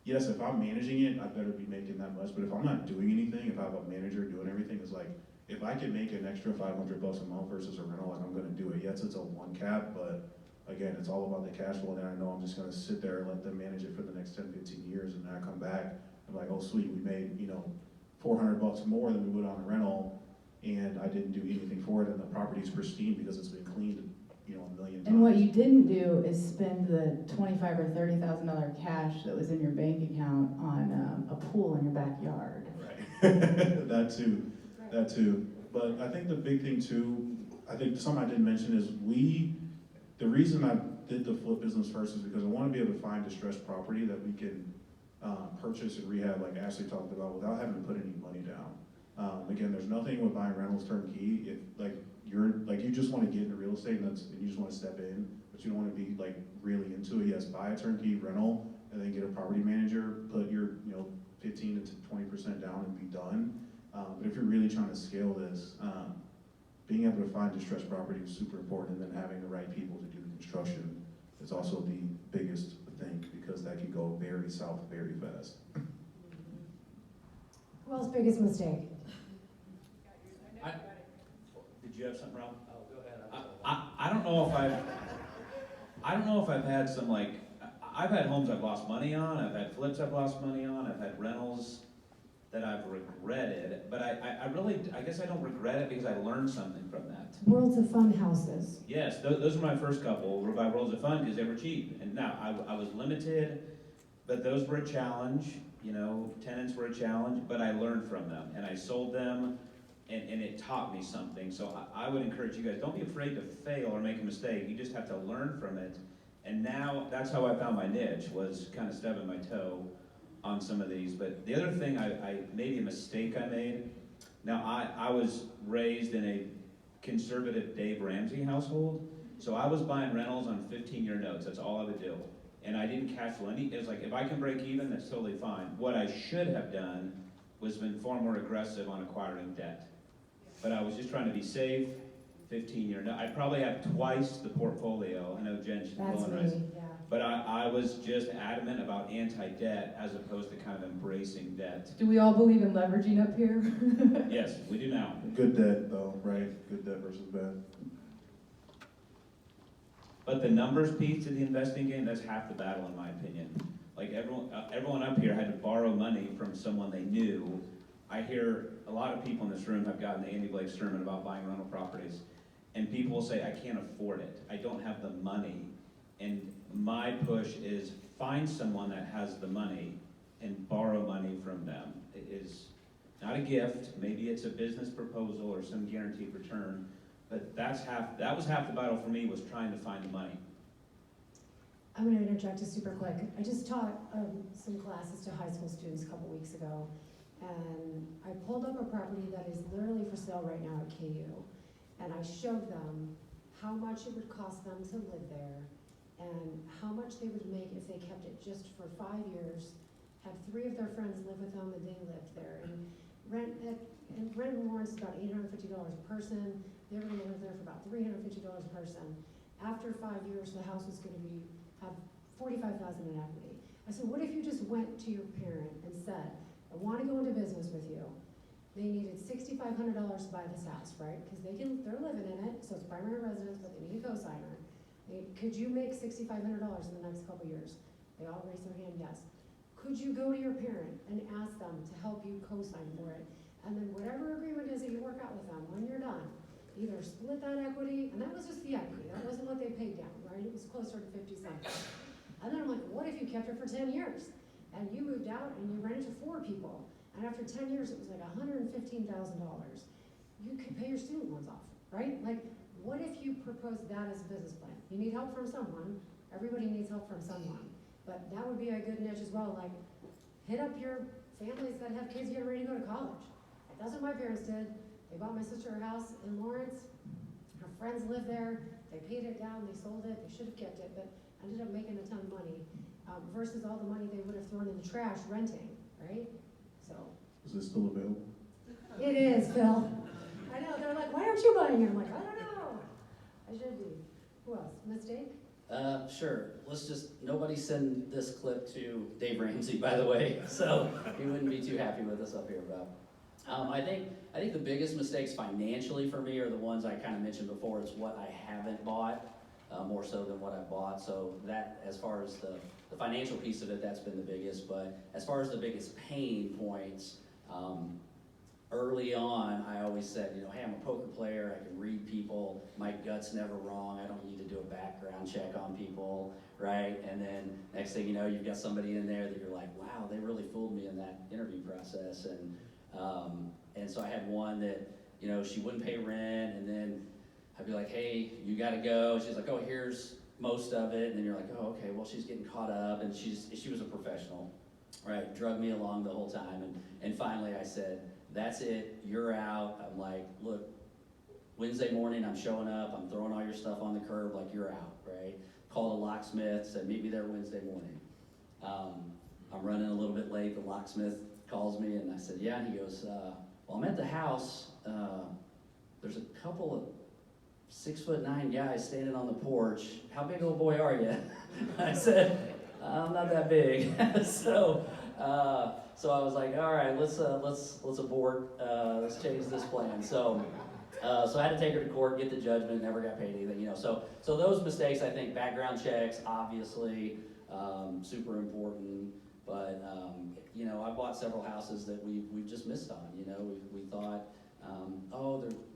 yes, if I'm managing it, I better be making that much. But if I'm not doing anything, if I have a manager doing everything, it's like, if I can make an extra $500 a month versus a rental, like I'm going to do it. Yes, it's a one cap, but again, it's all about the cash flow, and then I know I'm just gonna sit there and let them manage it for the next 10, 15 years, and then I come back, I'm like, oh sweet, we made, $400 more than we would on a rental, and I didn't do anything for it, and the property's pristine because it's been cleaned, a million times. And what you didn't do is spend the $25,000 or $30,000 cash that was in your bank account on a pool in your backyard. Right, that too. But I think the big thing too, I think something I didn't mention is the reason I did the flip business first is because I want to be able to find distressed property that we can purchase and rehab, like Ashley talked about, without having to put any money down. Again, there's nothing with buying rentals turnkey. If you just want to get into real estate and you just want to step in, but you don't want to be like really into it. Yes, buy a turnkey rental and then get a property manager, put your 15 to 20% down and be done. But if you're really trying to scale this, being able to find distressed property is super important, and then having the right people to do the construction is also the biggest thing, because that can go very south very fast. Who else biggest mistake? Did you have something, Rob? Oh, go ahead. I don't know if I've had some I've had homes I've lost money on, I've had flips I've lost money on, I've had rentals that I've regretted, but I guess I don't regret it because I learned something from that. Worlds of Fun houses. Yes, those were my first couple, were by Worlds of Fun because they were cheap. And now, I was limited, but those were a challenge, tenants were a challenge, but I learned from them, and I sold them, and it taught me something. So I would encourage you guys, don't be afraid to fail or make a mistake, you just have to learn from it. And now, that's how I found my niche, was kind of stubbing my toe on some of these. But the other thing, maybe a mistake I made, now I was raised in a conservative Dave Ramsey household, so I was buying rentals on 15-year notes, that's all I would do. And I didn't cash flow any, it was like, if I can break even, that's totally fine. What I should have done was been far more aggressive on acquiring debt. But I was just trying to be safe, 15-year note. I probably have twice the portfolio, I know Jen should That's go on me, risk. yeah. But I was just adamant about anti-debt as opposed to kind of embracing debt. Do we all believe in leveraging up here? Yes, we do now. Good debt though, right? Good debt versus bad. But the numbers piece to the investing game, that's half the battle in my opinion. Like everyone up here had to borrow money from someone they knew. I hear a lot of people in this room have gotten the Andy Blake sermon about buying rental properties. And people will say, I can't afford it. I don't have the money. And my push is find someone that has the money and borrow money from them. It is not a gift, maybe it's a business proposal or some guaranteed return, but that was half the battle for me, was trying to find the money. I'm going to interject just super quick. I just taught some classes to high school students a couple weeks ago, and I pulled up a property that is literally for sale right now at KU, and I showed them how much it would cost them to live there, and how much they would make if they kept it just for 5 years, had 3 of their friends live with them, and they lived there. And rent in Lawrence is about $850 a person. They were going to live there for about $350 a person. After 5 years, the house was going to have $45,000 in equity. I said, what if you just went to your parent and said, I want to go into business with you. They needed $6,500 to buy this house, right? Because they're living in it, so it's primary residence, but they need a co-signer. Could you make $6,500 in the next couple years? They all raised their hand, yes. Could you go to your parent and ask them to help you co-sign for it? And then whatever agreement is that you work out with them, when you're done, either split that equity, and that was just the equity, that wasn't what they paid down, right? It was closer to 50 something. And then I'm like, what if you kept it for 10 years? And you moved out and you rented to 4 people, and after 10 years it was like $115,000. You could pay your student loans off, right? Like, what if you proposed that as a business plan? You need help from someone. Everybody needs help from someone. But that would be a good niche as well. Like, hit up your families that have kids getting ready to go to college. That's what my parents did. They bought my sister a house in Lawrence. Her friends live there. They paid it down. They sold it. They should have kept it. But ended up making a ton of money, versus all the money they would have thrown in the trash renting, right? So. Is this still available? It is, Phil. I know, they're like, why aren't you buying it? I'm like, I don't know. I should be. Who else? Mistake? Sure. Let's just, nobody send this clip to Dave Ramsey, by the way, so he wouldn't be too happy with us up here, Bob. I think the biggest mistakes financially for me are the ones I kind of mentioned before. It's what I haven't bought, more so than what I bought. So that, as far as the financial piece of it, that's been the biggest. But as far as the biggest pain points, early on, I always said, hey, I'm a poker player, I can read people, my gut's never wrong, I don't need to do a background check on people, right? And then next thing you know, you've got somebody in there that you're like, wow, they really fooled me in that interview process. And so I had one that, she wouldn't pay rent, and then I'd be like, hey, you gotta go. She's like, oh, here's most of it. And then you're like, oh, okay, well, she's getting caught up, and she was a professional, right? Drug me along the whole time, and finally I said, that's it, you're out. I'm like, look, Wednesday morning I'm showing up, I'm throwing all your stuff on the curb, like you're out, right? Called a locksmith, said meet me there Wednesday morning. I'm running a little bit late, the locksmith calls me and I said, yeah, and he goes, well, I'm at the house, there's a couple of 6'9" guys standing on the porch. How big of a boy are you? I said, I'm not that big. So I was like, all right, let's abort. Let's change this plan. So I had to take her to court, get the judgment. Never got paid anything, So those mistakes, I think, background checks, obviously, super important. But I bought several houses that we've just missed on. We thought,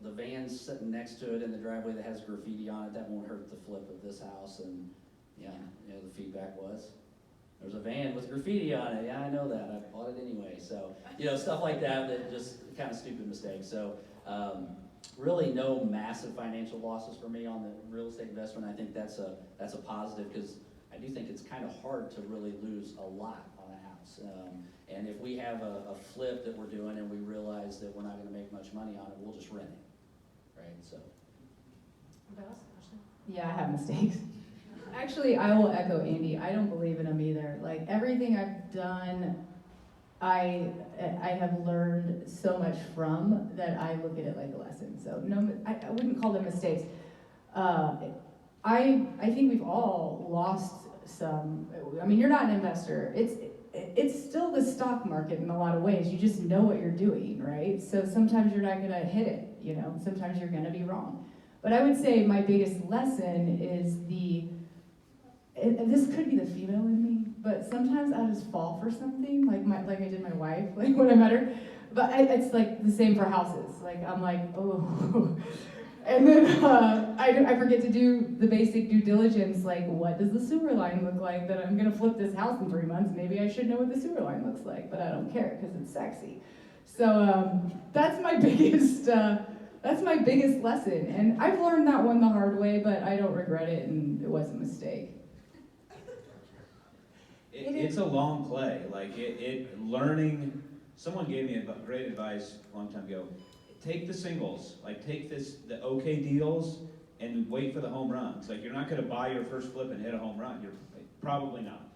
the van's sitting next to it in the driveway that has graffiti on it. That won't hurt the flip of this house. And the feedback was, there's a van with graffiti on it. Yeah, I know that. I bought it anyway. So, stuff like that just kind of stupid mistakes. So, really no massive financial losses for me on the real estate investment. I think that's a positive, because I do think it's kind of hard to really lose a lot on a house. And if we have a flip that we're doing and we realize that we're not going to make much money on it, we'll just rent it, right? So. What else, Ashley? Yeah, I have mistakes. Actually, I will echo Andy. I don't believe in them either. Like, everything I've done, I have learned so much from that I look at it like a lesson. So no, I wouldn't call them mistakes. I think we've all lost some. I mean, you're not an investor. It's still the stock market in a lot of ways. You just know what you're doing, right? So sometimes you're not going to hit it. Sometimes you're going to be wrong. But I would say my biggest lesson is this could be the female in me, but sometimes I just fall for something, like I did my wife, like when I met her. But it's like the same for houses. Like, I'm like, oh. And then I forget to do the basic due diligence, like, what does the sewer line look like that I'm gonna flip this house in 3 months? Maybe I should know what the sewer line looks like, but I don't care because it's sexy. So that's my biggest lesson. And I've learned that one the hard way, but I don't regret it, and it was a mistake. It's a long play. Like learning. Someone gave me great advice a long time ago. Take the singles. Like, take the okay deals and wait for the home runs. Like, you're not going to buy your first flip and hit a home run. You're probably not.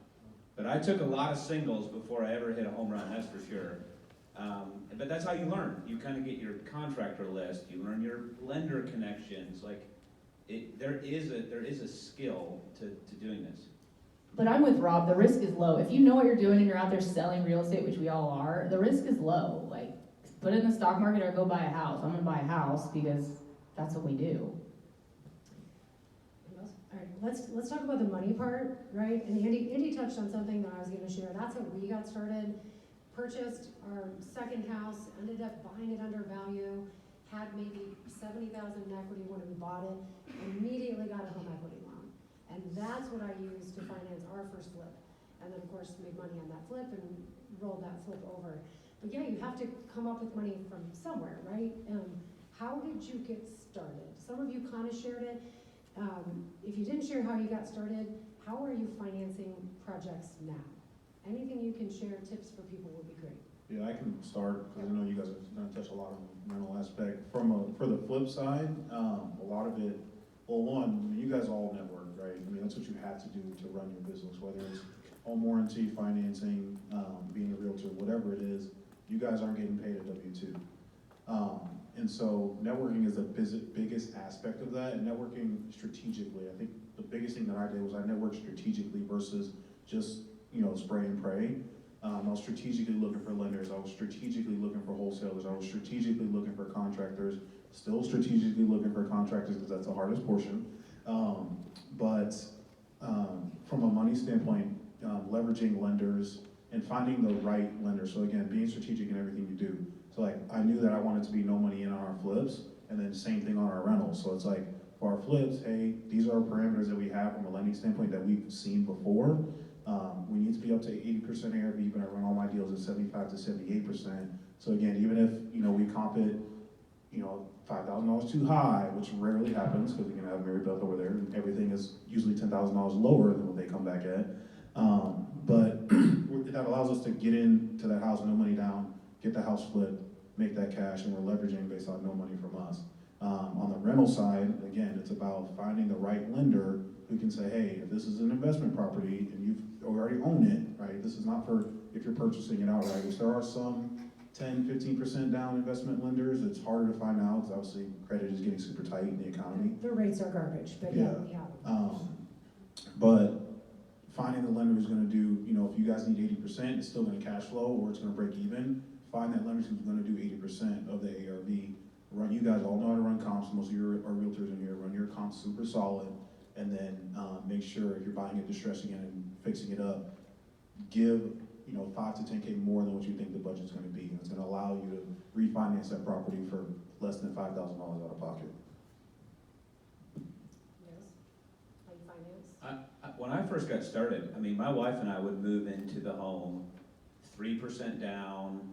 But I took a lot of singles before I ever hit a home run. That's for sure. But that's how you learn. You kind of get your contractor list. You learn your lender connections. Like, there is a skill to doing this. But I'm with Rob, the risk is low. If you know what you're doing and you're out there selling real estate, which we all are, the risk is low. Like, put it in the stock market or go buy a house. I'm gonna buy a house because that's what we do. All right, let's talk about the money part, right? And Andy touched on something that I was gonna share. That's how we got started. Purchased our second house, ended up buying it under value, had maybe $70,000 in equity when we bought it, immediately got a home equity loan. And that's what I used to finance our first flip. And then, of course, made money on that flip and rolled that flip over. But yeah, you have to come up with money from somewhere, right? How did you get started? Some of you kind of shared it. If you didn't share how you got started, how are you financing projects now? Anything you can share, tips for people would be great. Yeah, I can start, because I know you guys are going to touch a lot on the mental aspect. For the flip side, a lot of it Well, one, you guys all network, right? I mean, that's what you have to do to run your business, whether it's home warranty, financing, being a realtor, whatever it is, you guys aren't getting paid a W-2. And so networking is the biggest aspect of that, and networking strategically. I think the biggest thing that I did was I networked strategically versus just, spray and pray. I was strategically looking for lenders, I was strategically looking for wholesalers, I was strategically looking for contractors, still strategically looking for contractors because that's the hardest portion. But from a money standpoint, leveraging lenders and finding the right lender. So again, being strategic in everything you do. So like, I knew that I wanted to be no money in on our flips, and then same thing on our rentals. So it's like, for our flips, hey, these are parameters that we have from a lending standpoint that we've seen before. We need to be up to 80% ARV, but I run all my deals at 75 to 78%. So again, even if, we comp it, $5,000 too high, which rarely happens, because we can have Mary Beth over there, and everything is usually $10,000 lower than what they come back at. But that allows us to get into that house, no money down, get the house flipped, make that cash, and we're leveraging based on no money from us. On the rental side, again, it's about finding the right lender who can say, hey, if this is an investment property and you've already own it, right? This is not for if you're purchasing it outright, which there are some 10, 15% down investment lenders. It's harder to find out because obviously credit is getting super tight in the economy. The rates are garbage, but Yeah. But finding the lender who's gonna do, if you guys need 80%, it's still gonna cash flow or it's gonna break even. Find that lender who's gonna do 80% of the ARV. You guys all know how to run comps. Most of you are realtors in here. Run your comps super solid, and then make sure if you're buying it, distressing it, and fixing it up, give 5 to 10K more than what you think the budget's going to be. And it's going to allow you to refinance that property for less than $5,000 out of pocket. Yes, like finance? When I first got started, my wife and I would move into the home, 3% down,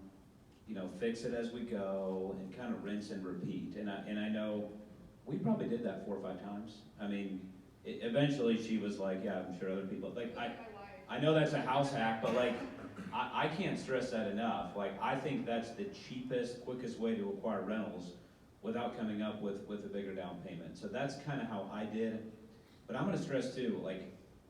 fix it as we go, and kind of rinse and repeat. And I know we probably did that 4 or 5 times. Eventually she was like, yeah, I'm sure other people, I know that's a house hack, but I can't stress that enough. I think that's the cheapest, quickest way to acquire rentals without coming up with a bigger down payment. So that's kind of how I did. But I'm gonna stress too,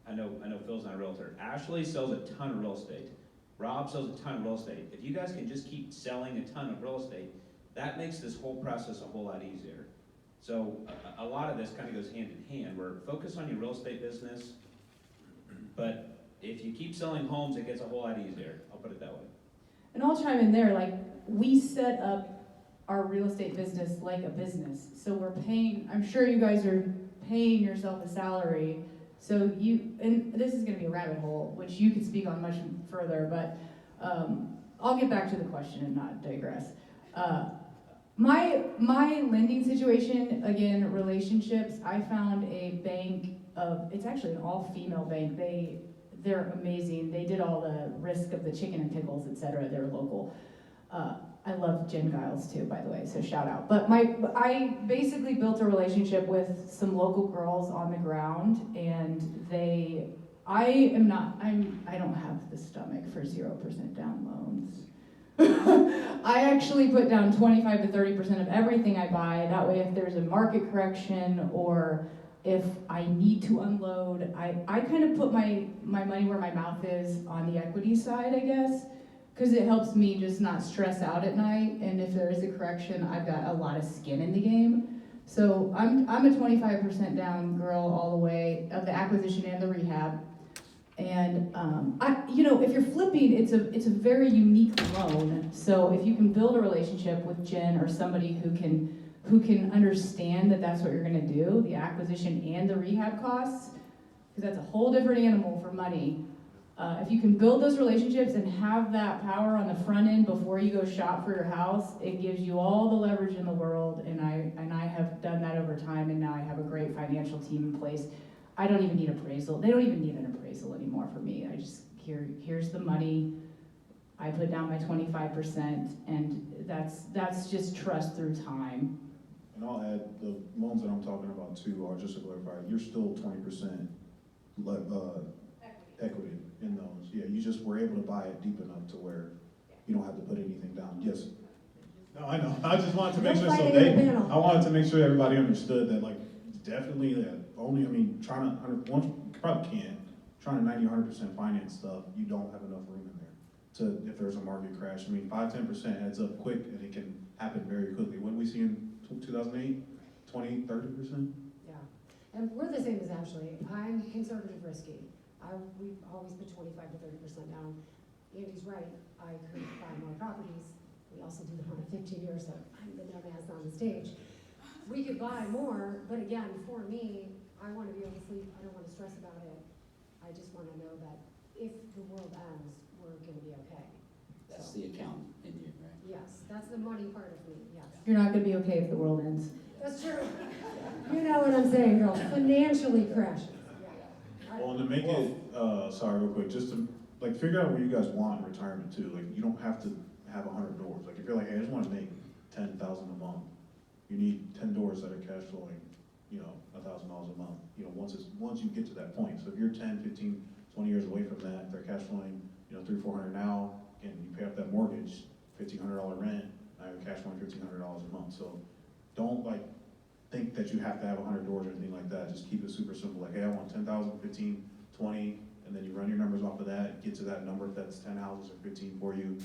I know Phil's not a realtor. Ashley sells a ton of real estate. Rob sells a ton of real estate. If you guys can just keep selling a ton of real estate, that makes this whole process a whole lot easier. So a lot of this kind of goes hand in hand. We're focused on your real estate business, but if you keep selling homes, it gets a whole lot easier. I'll put it that way. And I'll chime in there, we set up our real estate business like a business. So we're paying, I'm sure you guys are paying yourself a salary. So and this is gonna be a rabbit hole, which you could speak on much further, but I'll get back to the question and not digress. My lending situation, again, relationships, I found a bank it's actually an all-female bank. They're amazing. They did all the risk of the chicken and pickles, etc. They're local. I love Jen Giles too, by the way, so shout out. But I basically built a relationship with some local girls on the ground, and I don't have the stomach for 0% down loans. I actually put down 25 to 30% of everything I buy. That way, if there's a market correction or if I need to unload, I kind of put my money where my mouth is on the equity side, I guess, because it helps me just not stress out at night. And if there is a correction, I've got a lot of skin in the game. So I'm a 25% down girl all the way of the acquisition and the rehab. And if you're flipping, it's a very unique loan. So if you can build a relationship with Jen or somebody who can understand that that's what you're gonna do, the acquisition and the rehab costs, because that's a whole different animal for money. If you can build those relationships and have that power on the front end before you go shop for your house, it gives you all the leverage in the world. And I have done that over time, and now I have a great financial team in place. I don't even need appraisal. They don't even need an appraisal anymore for me. I just, here's the money. I put down my 25%, and that's just trust through time. And I'll add, the loans that I'm talking about too are, just to clarify, you're still 20% equity in those. Yeah, you just were able to buy it deep enough to where you don't have to put anything down. Yes. No, I know. I just wanted to make sure I wanted to make sure everybody understood that definitely only, I mean, once, you probably can't, trying to 90-100% finance stuff, you don't have enough room in there to, if there's a market crash. I mean, 5-10% adds up quick and it can happen very quickly. What did we see in 2008? 20-30%? Yeah, and we're the same as Ashley. I'm conservative risky. We always put 25 to 30% down. Andy's right, I could buy more properties. We also do them on a 15-year, so I'm the dumbass on the stage. We could buy more, but again, for me, I want to be able to sleep. I don't want to stress about it. I just want to know that if the world ends, we're going to be okay. That's So, the accountant in you, right? yes, that's the money part of me, yes. You're not gonna be okay if the world ends. That's true. You know what I'm saying, girl, financially crashes. Yeah. Well, and to make it, sorry, real quick, just to, like, figure out what you guys want in retirement too. Like, you don't have to have 100 doors. Like, if you're like, hey, I just want to make 10,000 a month, you need 10 doors that are cash flowing, you know, $1,000 a month. You know, once you get to that point. So if you're 10, 15, 20 years away from that, they're cash flowing, you know, $300-400 now, and you pay off that mortgage, $1,500 rent, now you're cash flowing $1,500 a month. So don't like think that you have to have 100 doors or anything like that. Just keep it super simple. Like, hey, I want 10,000, 15, 20, and then you run your numbers off of that, get to that number. If that's 10 houses or 15 for you,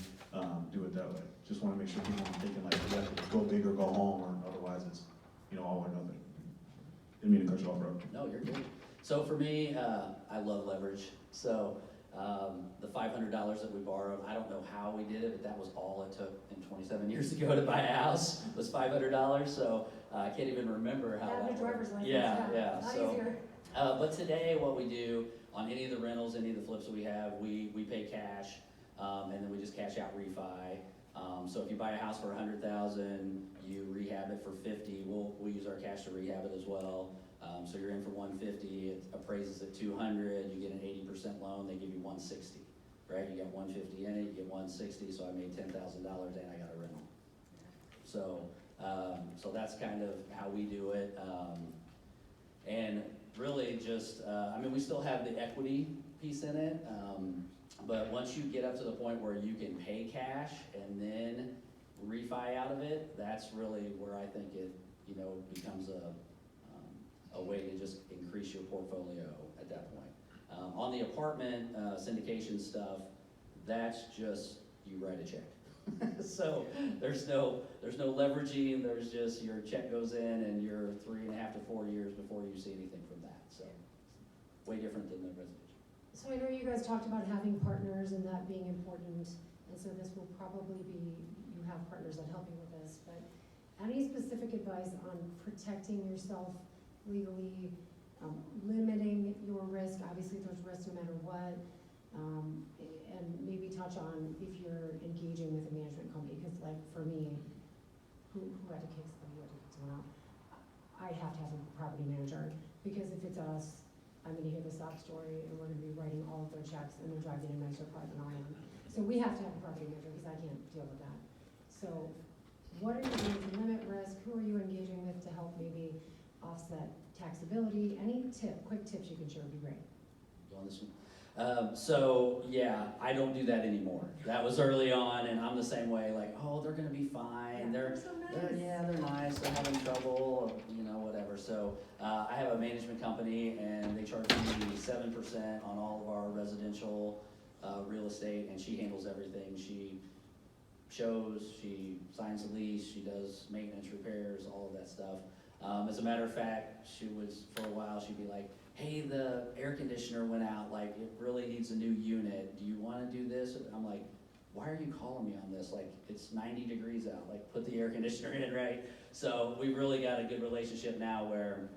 do it that way. Just want to make sure people aren't thinking like you have to go big or go home, or otherwise it's, you know, all or nothing. Didn't mean to cut you off, bro. No, you're good. So for me, I love leverage. So the $500 that we borrowed, I don't know how we did it, but that was all it took in 27 years ago to buy a house was $500. So I can't even remember how Having that a driver's worked. license, Yeah. not So, easier. but today what we do on any of the rentals, any of the flips that we have, we pay cash, and then we just cash out refi. So if you buy a house for $100,000, you rehab it for $50,000. We'll use our cash to rehab it as well. So you're in for $150,000, it appraises at $200,000, you get an 80% loan, they give you $160,000, right? You got $150,000 in it, you get $160,000, so I made $10,000 and I got a rental. So, so that's kind of how we do it. And really just, I mean, we still have the equity piece in it, but once you get up to the point where you can pay cash and then refi out of it, that's really where I think it, you know, becomes a way to just increase your portfolio at that point. On the apartment syndication stuff, that's just, you write a check. So there's no leveraging, there's just your check goes in and you're 3.5 to 4 years before you see anything from that. So way different than the residential. So I know you guys talked about having partners and that being important, and so this will probably be, you have partners that help you with this, but any specific advice on protecting yourself legally, limiting your risk? Obviously there's risk no matter what, and maybe touch on if you're engaging with a management company, because like for me, who had to kick someone out, I have to have a property manager, because if it's us, I'm gonna hear the sob story and we're gonna be writing all of their checks and they're driving a nicer car than I am. So we have to have a property manager because I can't deal with that. So what are you doing to limit risk? Who are you engaging with to help maybe offset taxability? Any quick tips you can share would be great. You on this one? So yeah, I don't do that anymore. That was early on, and I'm the same way. Like, oh, they're gonna be fine. They're so nice. They're nice. They're having trouble, you know, whatever. So I have a management company, and they charge me 7% on all of our residential real estate, and she handles everything. She shows, she signs the lease, she does maintenance, repairs, all of that stuff. As a matter of fact, she was, for a while, she'd be like, hey, the air conditioner went out, like, it really needs a new unit. Do you wanna do this? I'm like, why are you calling me on this? Like, it's 90 degrees out, like, put the air conditioner in, right? So we've really got a good relationship now where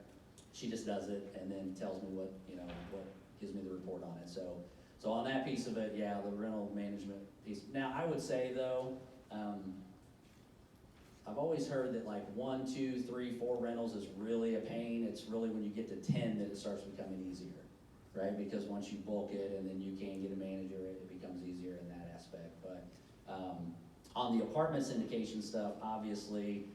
she just does it and then tells me what, you know, what gives me the report on it. So on that piece of it, yeah, the rental management piece. Now, I would say though, I've always heard that like 1, 2, 3, 4 rentals is really a pain. It's really when you get to 10 that it starts becoming easier, right? Because once you bulk it and then you can get a manager, it becomes easier in that aspect. But on the apartment syndication stuff, obviously,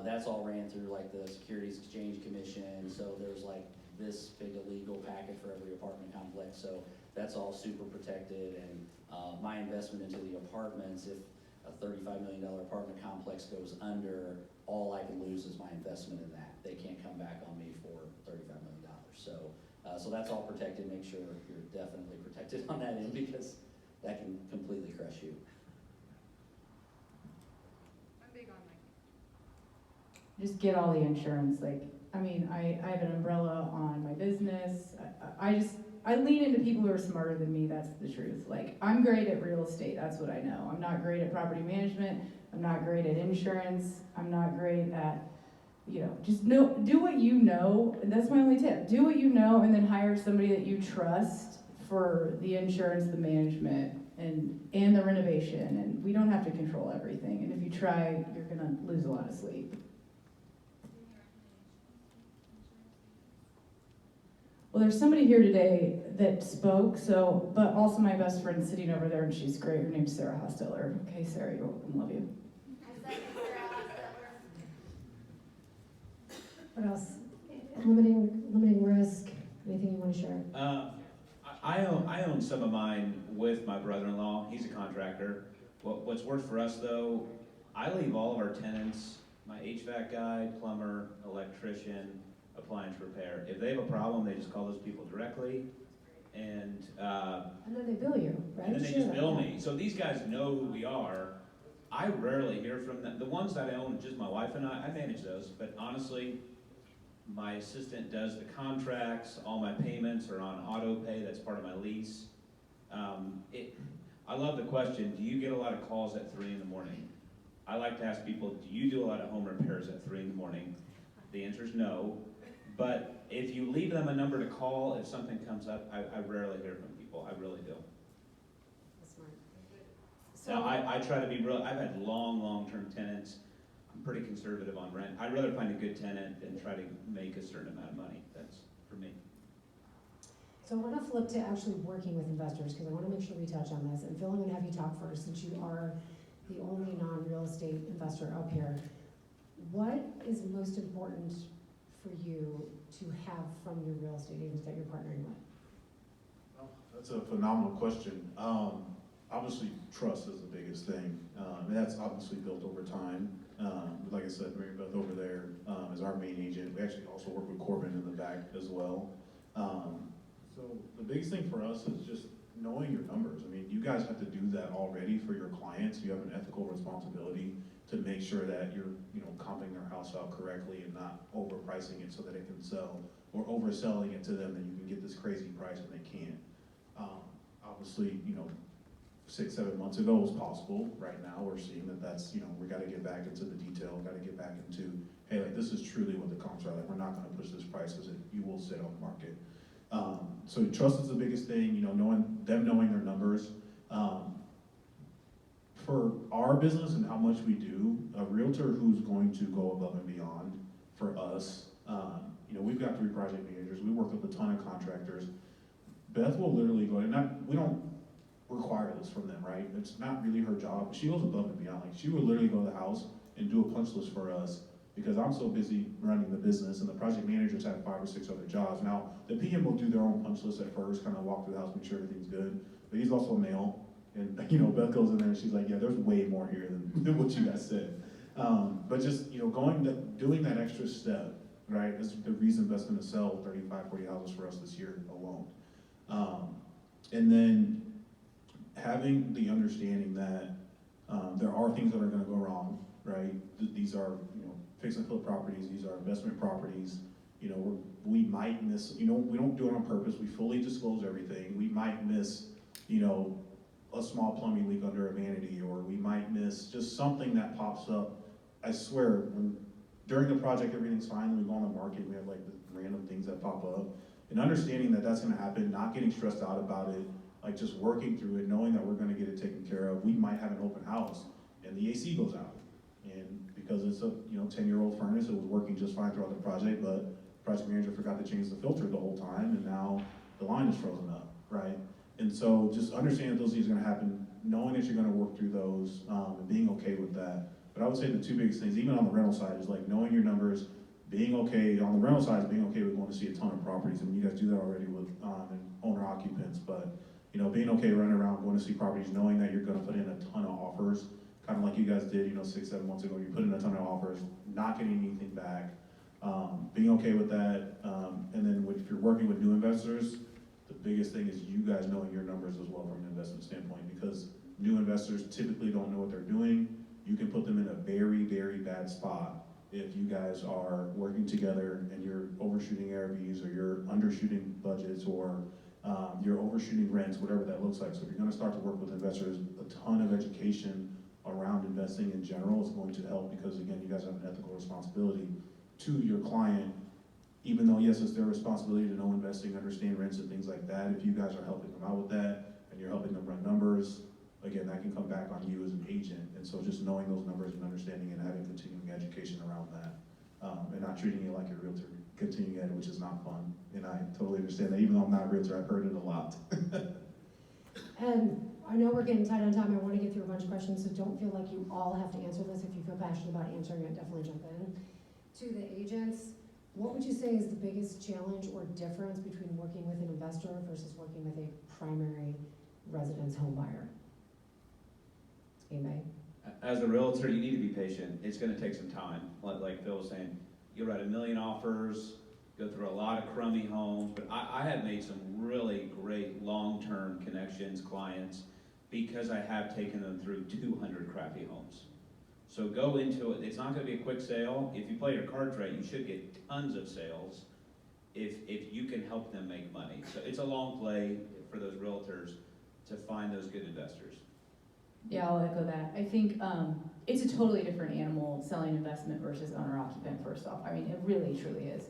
that's all ran through like the Securities Exchange Commission. So there's like this big a legal packet for every apartment complex. So that's all super protected. And my investment into the apartments, if a $35 million apartment complex goes under, all I can lose is my investment in that. They can't come back on me for $35 million. So that's all protected. Make sure you're definitely protected on that end because that can completely crush you. I'm big on like, Just get all the insurance. Like, I mean, I have an umbrella on my business. I lean into people who are smarter than me. That's the truth. Like, I'm great at real estate. That's what I know. I'm not great at property management. I'm not great at insurance. I'm not great at, just do what you know. And that's my only tip. Do what you know and then hire somebody that you trust for the insurance, the management, and the renovation. And we don't have to control everything. And if you try, you're gonna lose a lot of sleep. Well, there's somebody here today that spoke, but also my best friend sitting over there, and she's great. Her name's Sarah Hosteller. Okay, Sarah, you're welcome. Love you. What else? Limiting risk, anything you want to share? I own some of mine with my brother-in-law. He's a contractor. What's worked for us though, I leave all of our tenants, my HVAC guy, plumber, electrician, appliance repair. If they have a problem, they just call those people directly, and then they bill you, right? and then they just bill me. So these guys know who we are. I rarely hear from them. The ones that I own, just my wife and I manage those. But honestly, my assistant does the contracts. All my payments are on auto pay. That's part of my lease. I love the question, do you get a lot of calls at 3 in the morning? I like to ask people, do you do a lot of home repairs at 3 in the morning? The answer is no. But if you leave them a number to call if something comes up, I rarely hear from people. I really do. That's smart. Now, I try to be real. I've had long-term tenants. I'm pretty conservative on rent. I'd rather find a good tenant than try to make a certain amount of money. That's for me. So I want to flip to actually working with investors because I want to make sure we touch on this. And Phil, I'm going to have you talk first since you are the only non-real estate investor up here. What is most important for you to have from your real estate agents that you're partnering with? Well, that's a phenomenal question. Obviously, trust is the biggest thing. And that's obviously built over time. Like I said, Mary Beth over there is our main agent. We actually also work with Corbin in the back as well. So the biggest thing for us is just knowing your numbers. I mean, you guys have to do that already for your clients. You have an ethical responsibility to make sure that you're, comping their house out correctly and not overpricing it so that it can sell, or overselling it to them that you can get this crazy price and they can't. Obviously, 6-7 months ago was possible. Right now, we're seeing that's, we got to get back into the detail. Got to get back into, hey, like this is truly what the comps are. Like we're not going to push this price because you will sit on the market. So trust is the biggest thing. Knowing their numbers. For our business and how much we do, a realtor who's going to go above and beyond for us, we've got 3 project managers. We work with a ton of contractors. Beth will literally go, we don't require this from them, right? It's not really her job. She goes above and beyond. Like she would literally go to the house and do a punch list for us because I'm so busy running the business and the project managers have 5 or 6 other jobs. Now, the PM will do their own punch list at first, kind of walk through the house, make sure everything's good. But he's also a male. And Beth goes in there and she's like, yeah, there's way more here than what you guys said. But just, doing that extra step, right? Is the reason Beth's gonna sell 35, 40 houses for us this year alone. And then having the understanding that there are things that are gonna go wrong, right? These are, fix and flip properties, these are investment properties. We might miss, we don't do it on purpose. We fully disclose everything. We might miss, a small plumbing leak under a vanity, or we might miss just something that pops up. I swear, during the project, everything's fine, then we go on the market, we have like the random things that pop up. And understanding that that's gonna happen, not getting stressed out about it, like just working through it, knowing that we're gonna get it taken care of. We might have an open house and the AC goes out. And because it's a 10-year-old furnace, it was working just fine throughout the project, but the project manager forgot to change the filter the whole time, and now the line is frozen up, right? And so just understanding that those things are gonna happen, knowing that you're gonna work through those, and being okay with that. But I would say the 2 biggest things, even on the rental side, is like knowing your numbers, being okay, on the rental side, is being okay with going to see a ton of properties. I mean, you guys do that already with owner occupants, but being okay running around, going to see properties, knowing that you're gonna put in a ton of offers, kind of like you guys did, 6-7 months ago, you put in a ton of offers, not getting anything back, Being okay with that, and then if you're working with new investors, the biggest thing is you guys knowing your numbers as well from an investment standpoint, because new investors typically don't know what they're doing. You can put them in a very, very bad spot if you guys are working together and you're overshooting ARVs, or you're undershooting budgets, or you're overshooting rents, whatever that looks like. So if you're gonna start to work with investors, a ton of education around investing in general is going to help, because again, you guys have an ethical responsibility to your client, even though yes, it's their responsibility to know investing, understand rents and things like that. If you guys are helping them out with that and you're helping them run numbers, again, that can come back on you as an agent. And so just knowing those numbers and understanding and having continuing education around that, and not treating it like a realtor, continuing ed, which is not fun. And I totally understand that. Even though I'm not a realtor, I've heard it a lot. And I know we're getting tight on time. I want to get through a bunch of questions, so don't feel like you all have to answer this. If you feel passionate about answering it, definitely jump in. To the agents, what would you say is the biggest challenge or difference between working with an investor versus working with a primary residence home buyer? Anybody? As a realtor, you need to be patient. It's gonna take some time. Like Phil was saying, you'll write 1 million offers, go through a lot of crummy homes, but I have made some really great long-term connections, clients, because I have taken them through 200 crappy homes. So go into it. It's not gonna be a quick sale. If you play your cards right, you should get tons of sales if you can help them make money. So it's a long play for those realtors to find those good investors. Yeah, I'll echo that. I think it's a totally different animal selling investment versus owner-occupant, first off. I mean, it really, truly is.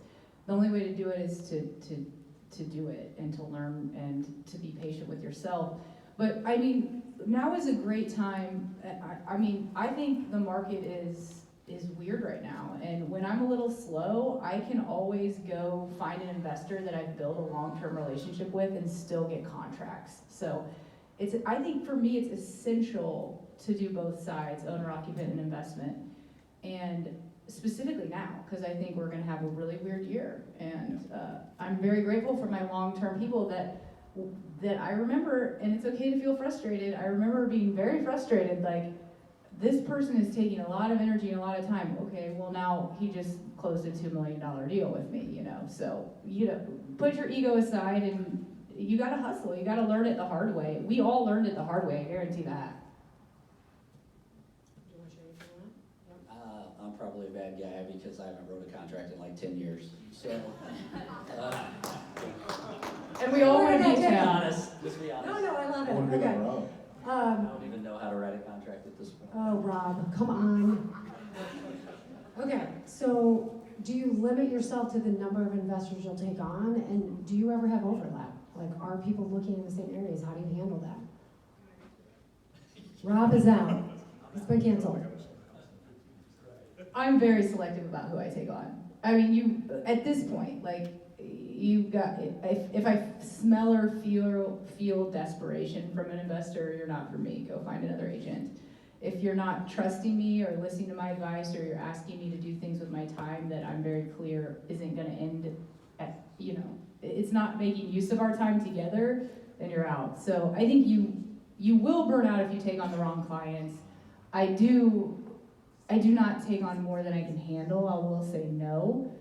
The only way to do it is to do it and to learn and to be patient with yourself. But I mean, now is a great time. I think the market is weird right now. And when I'm a little slow, I can always go find an investor that I've built a long-term relationship with and still get contracts. So I think for me, it's essential to do both sides, owner-occupant and investment. And specifically now, because I think we're gonna have a really weird year. And I'm very grateful for my long-term people that I remember, and it's okay to feel frustrated. I remember being very frustrated, like, this person is taking a lot of energy and a lot of time. Okay, well now he just closed a $2 million deal with me, you know? So, put your ego aside and you gotta hustle. You gotta learn it the hard way. We all learned it the hard way, I guarantee that. Do you want to share anything on that? I'm probably a bad guy because I haven't wrote a contract in like 10 years. So, And we all want to be just be down. honest. Just be honest. No, I love it. I want to be Okay. that route. I don't even know how to write a contract at this point. Oh, Rob, come on. Okay, so do you limit yourself to the number of investors you'll take on? And do you ever have overlap? Like, are people looking in the same areas? How do you handle that? Rob is out. It's been canceled. I'm very selective about who I take on. I mean, at this point, like, if I smell or feel desperation from an investor, you're not for me. Go find another agent. If you're not trusting me or listening to my advice, or you're asking me to do things with my time that I'm very clear isn't going to end at, it's not making use of our time together, then you're out. So I think you will burn out if you take on the wrong clients. I do not take on more than I can handle. I will say no.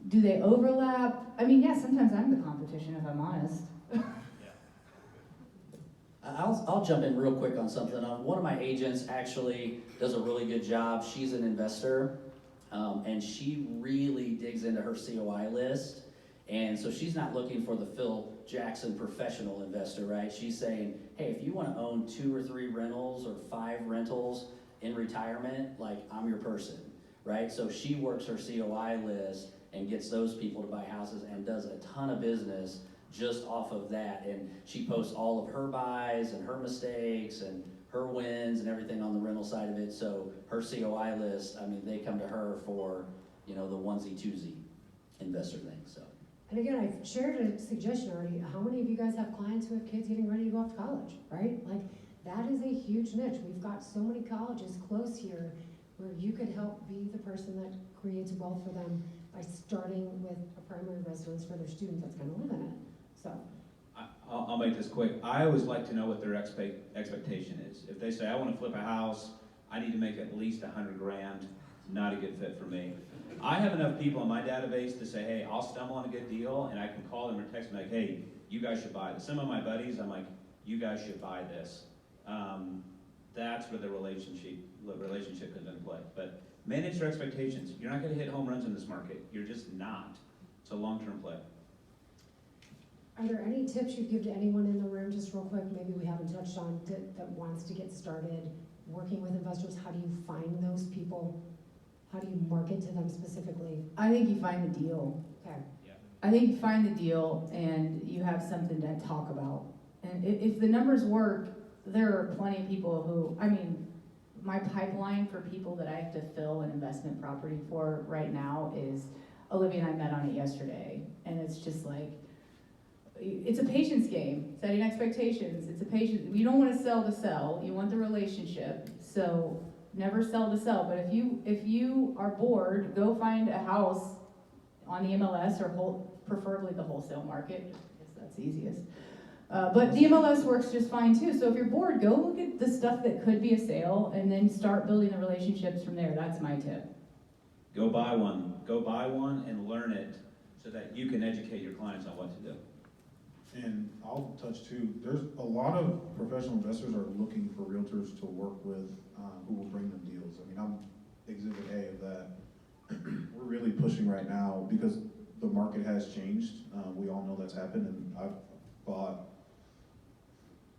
Do they overlap? I mean, yeah, sometimes I'm the competition, if I'm honest. I'll jump in real quick on something. One of my agents actually does a really good job. She's an investor, and she really digs into her COI list. And so she's not looking for the Phil Jackson professional investor, right? She's saying, hey, if you want to own 2 or 3 rentals or 5 rentals in retirement, like, I'm your person, right? So she works her COI list and gets those people to buy houses and does a ton of business just off of that. And she posts all of her buys and her mistakes and her wins and everything on the rental side of it. So her COI list, I mean, they come to her for, the onesie twosie investor thing, so. And again, I've shared a suggestion already. How many of you guys have clients who have kids getting ready to go off to college, right? Like, that is a huge niche. We've got so many colleges close here where you could help be the person that creates wealth for them by starting with a primary residence for their student that's going to live in it. So, I'll make this quick. I always like to know what their expectation is. If they say, I want to flip a house, I need to make at least $100,000. not a good fit for me. I have enough people in my database to say, hey, I'll stumble on a good deal, and I can call them or text them like, hey, you guys should buy this. Some of my buddies, I'm like, you guys should buy this. That's where the relationship comes into play. But manage your expectations. You're not going to hit home runs in this market. You're just not. It's a long-term play. Are there any tips you'd give to anyone in the room, just real quick, maybe we haven't touched on, that wants to get started working with investors? How do you find those people? How do you market to them specifically? I think you find the deal. Okay. I think you find the deal and you have something to talk about. And if the numbers work, there are plenty of people who, I mean, my pipeline for people that I have to fill an investment property for right now is, Olivia and I met on it yesterday, and it's just like, it's a patience game, setting expectations. It's a patience, you don't want to sell, you want the relationship, so never sell to sell. But if you are bored, go find a house on the MLS or preferably the wholesale market, I guess that's easiest. But the MLS works just fine too. So if you're bored, go look at the stuff that could be a sale and then start building the relationships from there. That's my tip. Go buy one. Go buy one and learn it so that you can educate your clients on what to do. And I'll touch too, there's a lot of professional investors are looking for realtors to work with who will bring them deals. I mean, I'm exhibit A of that. We're really pushing right now because the market has changed. We all know that's happened, and I've bought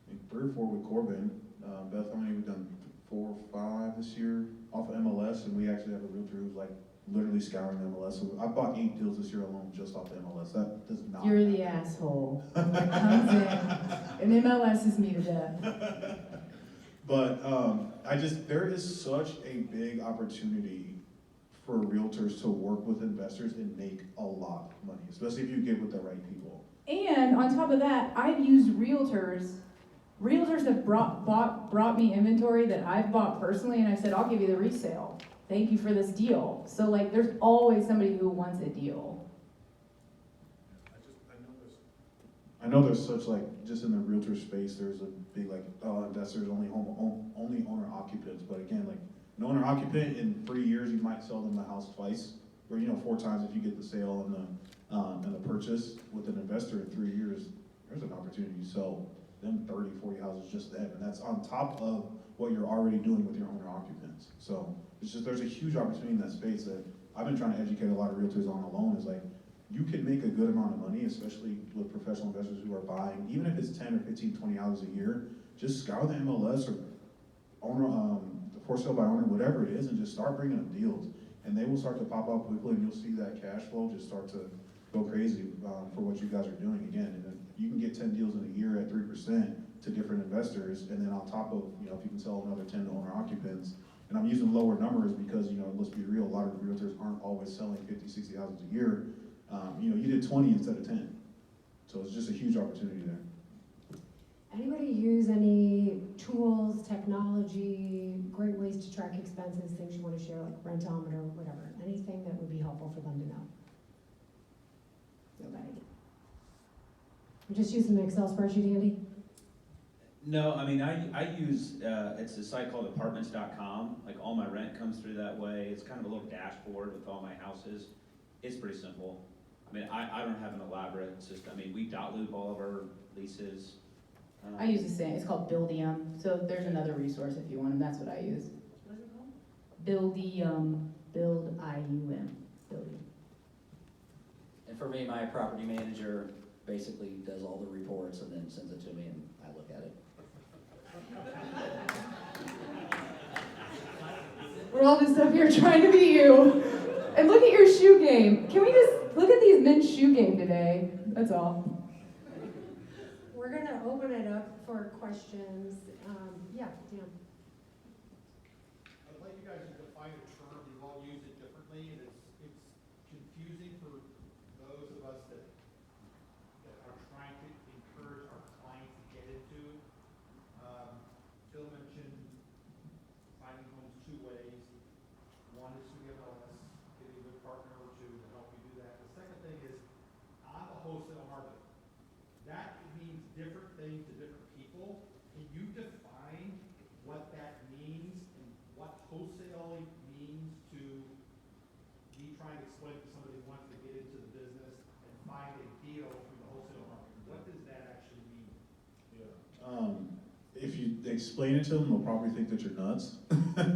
I think 3 or 4 with Corbin. Beth, how many we've done? 4 or 5 this year off of MLS, and we actually have a realtor who's like literally scouring the MLS. So I bought 8 deals this year alone just off the MLS. That does not. You're the asshole that comes in, and MLS is me to death. But there is such a big opportunity for realtors to work with investors and make a lot of money, especially if you get with the right people. And on top of that, I've used realtors have brought me inventory that I've bought personally, and I said, I'll give you the resale. Thank you for this deal. So like, there's always somebody who wants a deal. I know there's such like, just in the realtor space, there's a big like, investors only owner occupants. But again, like an owner occupant in 3 years, you might sell them the house twice, or 4 times if you get the sale and the purchase. With an investor in 3 years, there's an opportunity to sell them 30, 40 houses just them, and that's on top of what you're already doing with your owner occupants. So it's just, there's a huge opportunity in that space that I've been trying to educate a lot of realtors on alone, is like, you can make a good amount of money, especially with professional investors who are buying, even if it's 10 or 15, 20 houses a year. Just scour the MLS or owner, for sale by owner, whatever it is, and just start bringing them deals. And they will start to pop up quickly, and you'll see that cash flow just start to go crazy for what you guys are doing. Again, and then you can get 10 deals in a year at 3% to different investors, and then on top of, if you can sell another 10 to owner occupants. And I'm using lower numbers because, let's be real, a lot of realtors aren't always selling 50, 60 houses a year. You did 20 instead of 10. So it's just a huge opportunity there. Anybody use any tools, technology, great ways to track expenses, things you want to share, like Rentometer, whatever, anything that would be helpful for them to know? Nobody. You're just using an Excel spreadsheet, Andy? No, I mean, I use, it's a site called apartments.com. Like, all my rent comes through that way. It's kind of a little dashboard with all my houses. It's pretty simple. I mean, I don't have an elaborate system. I mean, we dot loop all of our leases. I use the same, it's called Buildium. So there's another resource if you want them, that's what I use. What is it called? Buildium, Buildium. And for me, my property manager basically does all the reports and then sends it to me and I look at it. We're all just up here trying to be you. And look at your shoe game. Can we just look at these men's shoe game today? That's all. We're gonna open it up for questions. Yeah, Dan. I'd like you guys to define a term. You all use it differently, and it's confusing for those of us that are trying to encourage our clients to get into it. Phil mentioned finding homes 2 ways. One is through the MLS, getting a good partner or 2 to help you do that. The second thing is, I'm a wholesale market. That means different things to different people. Can you define what explain it to them, they'll probably think that you're nuts.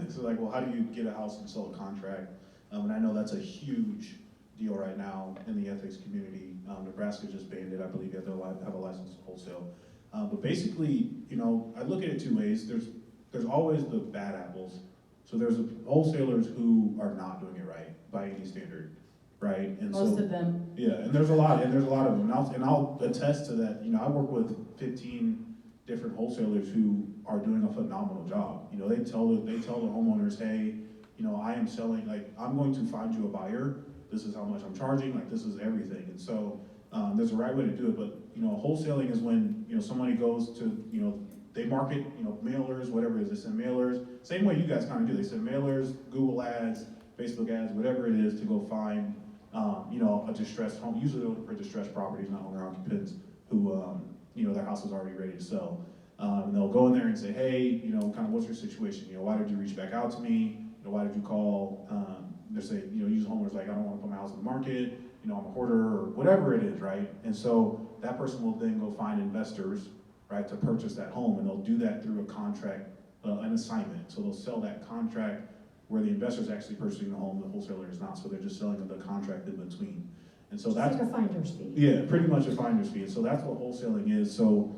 So like, well, how do you get a house and sell a contract? And I know that's a huge deal right now in the ethics community. Nebraska just banned it. I believe you have to have a license to wholesale. But basically, you know, I look at it two ways. There's always the bad apples. So there's wholesalers who are not doing it right by any standard, right? And Most of them. Yeah, and there's a lot of them. And I'll attest to that. You know, I work with 15 different wholesalers who are doing a phenomenal job. You know, they tell the homeowners, hey, you know, I am selling, like, I'm going to find you a buyer. This is how much I'm charging. Like, this is everything. And so there's a right way to do it. But you know, wholesaling is when, you know, somebody goes to, you know, they market, you know, mailers, whatever it is. They send mailers. Same way you guys kind of do. They send mailers, Google ads, Facebook ads, whatever it is, to go find, you know, a distressed home. Usually they're looking for distressed properties, not owner occupants who, you know, their house is already ready to sell. And they'll go in there and say, hey, you know, kind of what's your situation? You know, why did you reach back out to me? You know, why did you call? They say, you know, usually homeowners like, I don't want to put my house on the market. You know, I'm a hoarder or whatever it is, right? And so that person will then go find investors, right, to purchase that home, and they'll do that through a contract, an assignment. So they'll sell that contract where the investor is actually purchasing the home, the wholesaler is not. So they're just selling the contract in between. And so that's like a finder's fee. Yeah, pretty much a finder's fee. And so that's what wholesaling is. So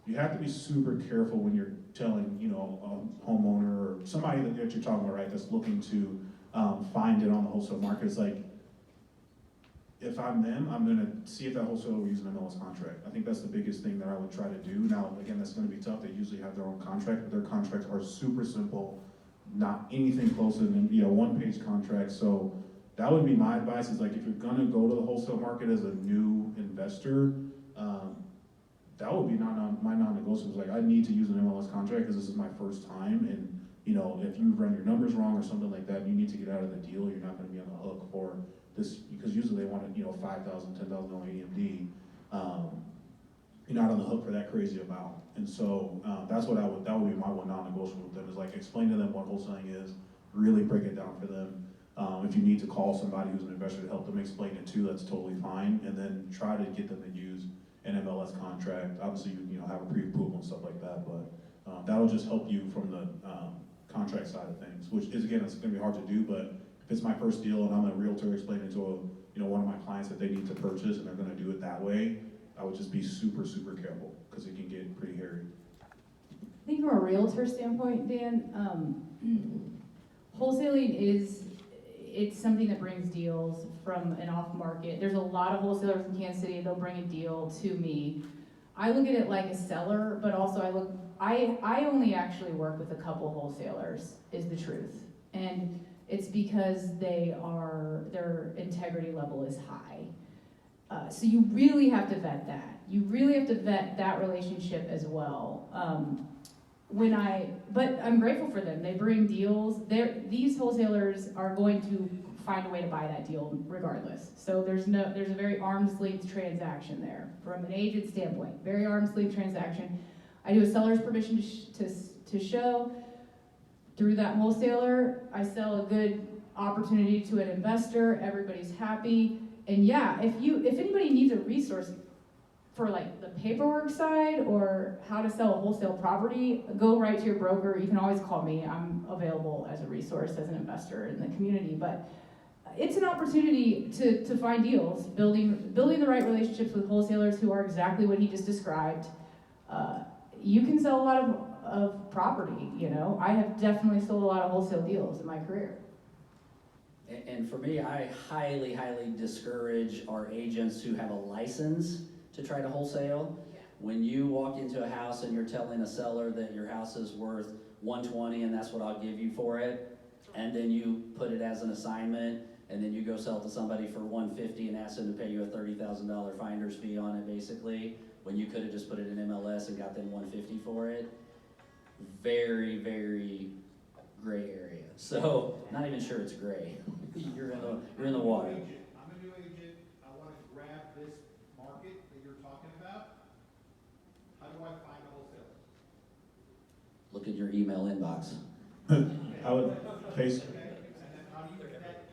you have to be super careful when you're telling, you know, a homeowner or somebody that you're talking about, right, that's looking to find it on the wholesale market. It's like, if I'm them, I'm gonna see if that wholesaler will use an MLS contract. I think that's the biggest thing that I would try to do. Now, again, that's gonna be tough. They usually have their own contract, but their contracts are super simple, not anything closer than, you know, one-page contract. So that would be my advice, is like, if you're gonna go to the wholesale market as a new investor, that would be my non-negotiables. Like, I need to use an MLS contract because this is my first time, and you know, if you run your numbers wrong or something like that, you need to get out of the deal. You're not going to be on the hook for this, because usually they want a, you know, $5,000, $10,000 AMD. You're not on the hook for that crazy amount, and so that would be my one non-negotiable with them, is like, explain to them what wholesaling is, really break it down for them. If you need to call somebody who's an investor to help them explain it too, that's totally fine, and then try to get them to use an MLS contract. Obviously, you know, have a pre-approval and stuff like that, but that'll just help you from the contract side of things, which is, again, it's going to be hard to do. But if it's my first deal and I'm a realtor explaining to one of my clients that they need to purchase and they're going to do it that way, I would just be super, super careful, because it can get pretty hairy. I think from a realtor standpoint, Dan, wholesaling it's something that brings deals from an off market. There's a lot of wholesalers in Kansas City, they'll bring a deal to me. I look at it like a seller, but also I only actually work with a couple wholesalers, is the truth. And it's because their integrity level is high. So you really have to vet that. You really have to vet that relationship as well. But I'm grateful for them. They bring deals. These wholesalers are going to find a way to buy that deal regardless. So there's a very arm's length transaction there from an agent standpoint. Very arm's length transaction. I do a seller's permission to show. Through that wholesaler, I sell a good opportunity to an investor. Everybody's happy. And yeah, if anybody needs a resource for like the paperwork side or how to sell a wholesale property, go right to your broker. You can always call me. I'm available as a resource, as an investor in the community. But it's an opportunity to find deals, building the right relationships with wholesalers who are exactly what he just described. You can sell a lot of property, you know. I have definitely sold a lot of wholesale deals in my career. And for me, I highly, highly discourage our agents who have a license to try to wholesale. When you walk into a house and you're telling a seller that your house is worth $120 and that's what I'll give you for it, and then you put it as an assignment, and then you go sell it to somebody for $150 and ask them to pay you a $30,000 finder's fee on it, basically, when you could have just put it in MLS and got them $150 for it. Very, very gray area. So, not even sure it's gray. You're in the water. I'm a new agent. I want to grab this market that you're talking about. How do I find a wholesaler? Look at your email inbox. I would face. And then how do you vet that?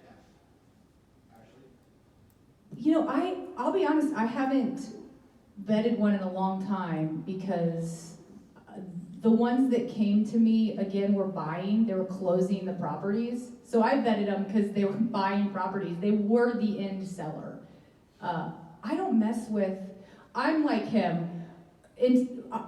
Ashley? You know, I'll be honest, I haven't vetted one in a long time because the ones that came to me, again, were buying, they were closing the properties. So I vetted them because they were buying properties. They were the end seller. I don't mess with, I'm like him.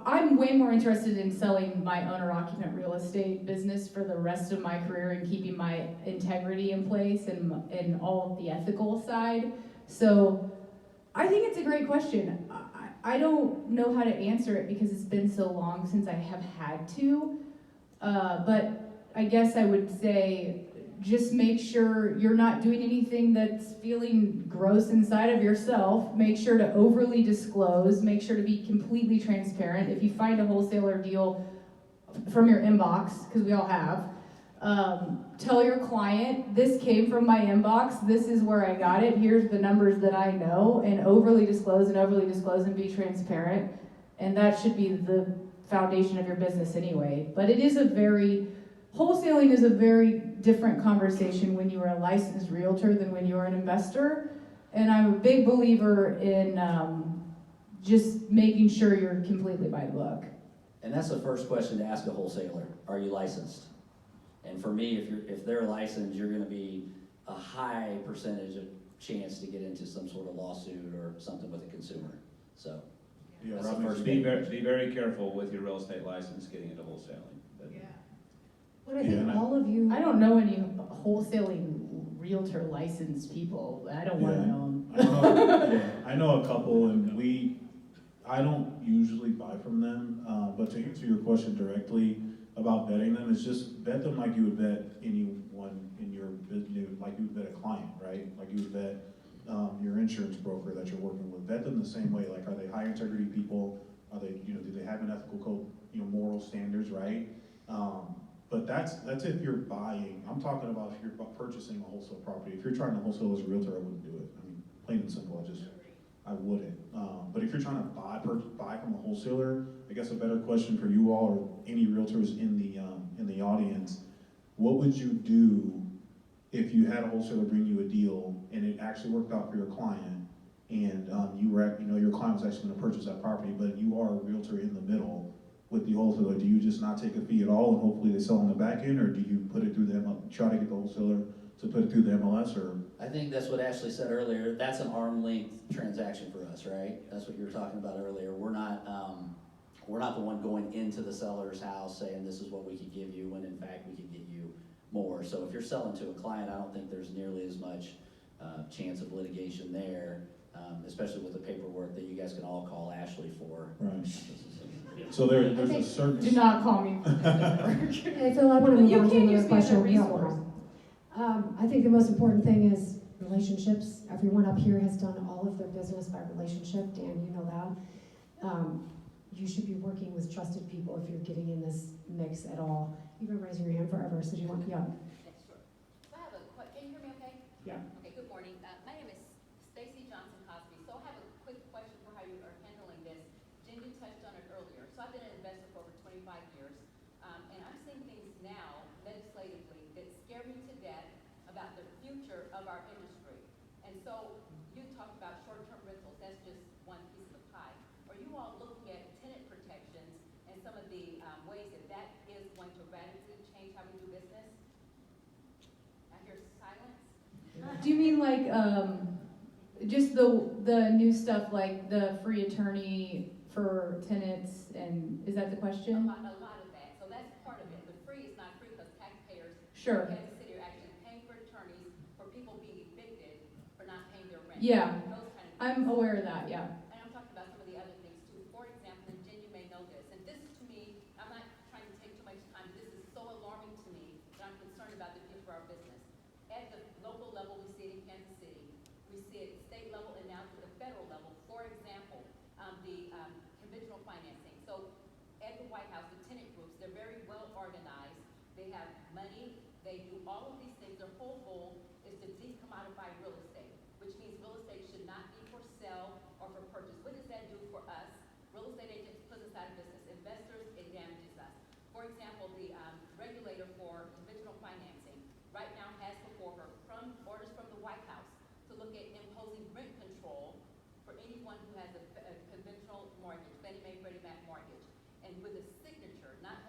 I'm way more interested in selling my owner-occupant real estate business for the rest of my career and keeping my integrity in place and all of the ethical side. So I think it's a great question. I don't know how to answer it because it's been so long since I have had to. But I guess I would say just make sure you're not doing anything that's feeling gross inside of yourself. Make sure to overly disclose. Make sure to be completely transparent. If you find a wholesaler deal from your inbox, because we all have, tell your client, this came from my inbox, this is where I got it, here's the numbers that I know, and overly disclose and be transparent. And that should be the foundation of your business anyway. But it is wholesaling is a very different conversation when you are a licensed realtor than when you are an investor. And I'm a big believer in just making sure you're completely by the book. And that's the first question to ask a wholesaler. Are you licensed? And for me, if they're licensed, you're going to be a high percentage of chance to get into some sort of lawsuit or something with a consumer. So Yeah, that's the Rob, first Be thing. be very careful with your real estate license getting into wholesaling. But- But I think all of you, I don't know any wholesaling realtor licensed people. I don't want to know them. I know a couple, and I don't usually buy from them, but to answer your question directly about vetting them, is just vet them like you would vet anyone in your business, like you would vet a client, right? Like you would vet your insurance broker that you're working with. Vet them the same way. Like, are they high integrity people? Are they, do they have an ethical code, moral standards, right? But that's if you're buying. I'm talking about if you're purchasing a wholesale property. If you're trying to wholesale as a realtor, I wouldn't do it. I mean, plain and simple, I wouldn't. But if you're trying to buy from a wholesaler, I guess a better question for you all or any realtors in the audience, what would you do if you had a wholesaler bring you a deal and it actually worked out for your client, and your client was actually going to purchase that property, but you are a realtor in the middle with the wholesaler? Do you just not take a fee at all and hopefully they sell on the back end, or do you put it through try to get the wholesaler to put it through the MLS? Or I think that's what Ashley said earlier. That's an arm length transaction for us, right? That's what you were talking about earlier. We're not the one going into the seller's house saying this is what we could give you when in fact we could get you more. So if you're selling to a client, I don't think there's nearly as much chance of litigation there, especially with the paperwork that you guys can all call Ashley for. right. So there's a certain. Do not call me. hey Phil, I want to You move on to can't use another me as a question. Yeah, resource. I think the most important thing is relationships. Everyone up here has done all of their business by relationship. Dan, you know that. You should be working with trusted people if you're getting in this mix at all. You've been raising your hand forever, so do you want, yeah. Yes, sure. So I have can you hear me okay? Yeah. Okay, good morning. My name is Stacy Johnson Cosby. So I have a quick question for how you are handling this. Jen, you touched on it earlier. So I've been an investor for over 25 years, and I'm seeing things now legislatively that scare me to death about the future of our industry. And so you talked about short-term rentals. That's just one piece of the pie. Are you all looking at tenant protections and some of the ways that is going to radically change how we do business? I hear silence. Do you mean like just the new stuff like the free attorney for tenants, and is that the question? A lot of that. So that's part of it. The free is not free because taxpayers Sure. in Kansas City are actually paying for attorneys for people being evicted for not paying their rent. Yeah. Those kind of things. I'm aware of that, yeah. And I'm talking about some of the other things too. For example, and Jen, you may know this, and this to me, I'm not trying to take too much time. This is so alarming to me that I'm concerned about the future of our business. At the local level, we see it in Kansas City. We see it at state level and now to the federal level. For example, the conventional financing. So at the White House, the tenant groups, they're very well organized. They have money. They do all of these things. Their whole goal is to decommodify real estate, which means real estate should not be for sale or for purchase. What does that do for us? Real estate agents puts us out of business. Investors, it damages us. For example, the regulator for conventional financing right now has before her orders from the White House to look at imposing rent control for anyone who has a conventional mortgage, Fannie Mae, Freddie Mac mortgage. And with a signature, not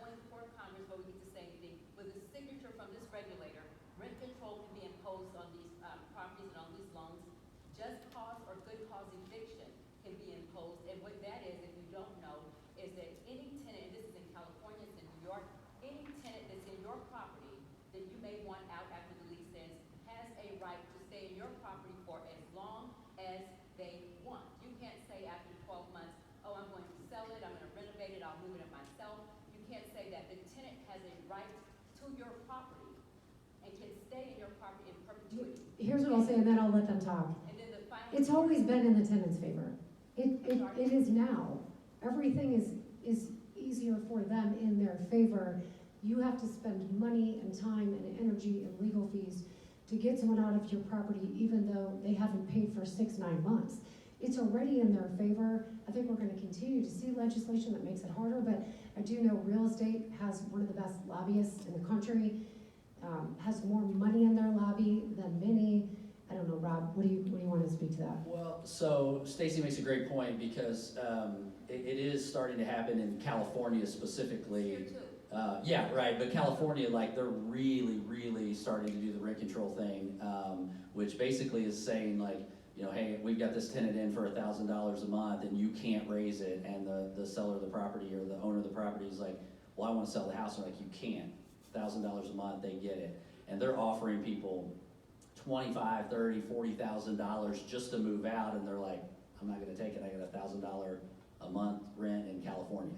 has a right to your property and can stay in your property in perpetuity. Here's what I'll say, and then I'll let them talk. And then the final. It's always been in the tenant's favor. It is now. Everything is easier for them in their favor. You have to spend money and time and energy and legal fees to get someone out of your property, even though they haven't paid for 6-9 months. It's already in their favor. I think we're gonna continue to see legislation that makes it harder, but I do know real estate has one of the best lobbyists in the country, has more money in their lobby than many. I don't know, Rob, what do you want to speak to that? Well, so Stacy makes a great point because it is starting to happen in California specifically. Here too. Yeah, right, but California, like, they're really starting to do the rent control thing, which basically is saying, like, you know, hey, we've got this tenant in for $1,000 a month and you can't raise it, and the seller of the property or the owner of the property is like, well, I want to sell the house. They're like, you can't. $1,000 a month, they get it. And they're offering people $25,000, $30,000, $40,000 just to move out, and they're like, I'm not gonna take it, I got $1,000 a month rent in California,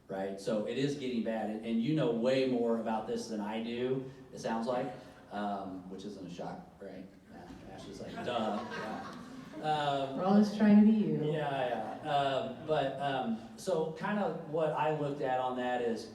right? So it is getting bad, and you know way more about this than I do, it sounds like, which isn't a shock, right? Ash is like, duh, yeah. We're all just trying to be you. So kind of what I looked at on that is,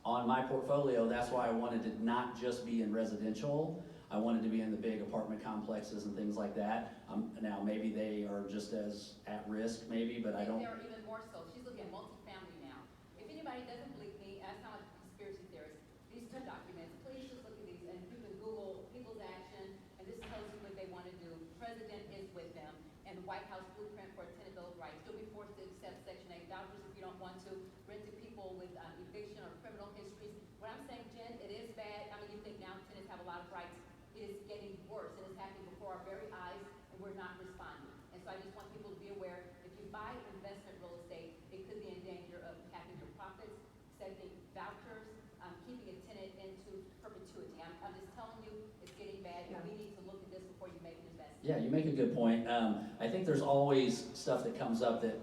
on my portfolio, that's why I wanted to not just be in residential. I wanted to be in the big apartment complexes and things like that. Now, maybe they are just as at risk, maybe, but I don't. They're even more so. She's looking at multifamily now. If anybody doesn't believe me, I sound like a conspiracy theorist. These two documents, please just look at these, and you can Google People's Action, and this tells you what they want to do. President is with them, and the White House blueprint for a tenant bill of rights. You'll be forced to accept Section 8 vouchers if you don't want to. Rent to people with eviction or criminal histories. What I'm saying, Jen, it is bad. I mean, you think now tenants have a lot of rights. It is getting worse, and it's happening before our very eyes, and we're not responding. And so I just want people to be aware, if you buy investment real estate, it could be in danger of capping your profits, accepting vouchers, keeping a tenant into perpetuity. I'm just telling you, it's getting bad, and we need to look at this before you make an investment. Yeah, you make a good point. I think there's always stuff that comes up that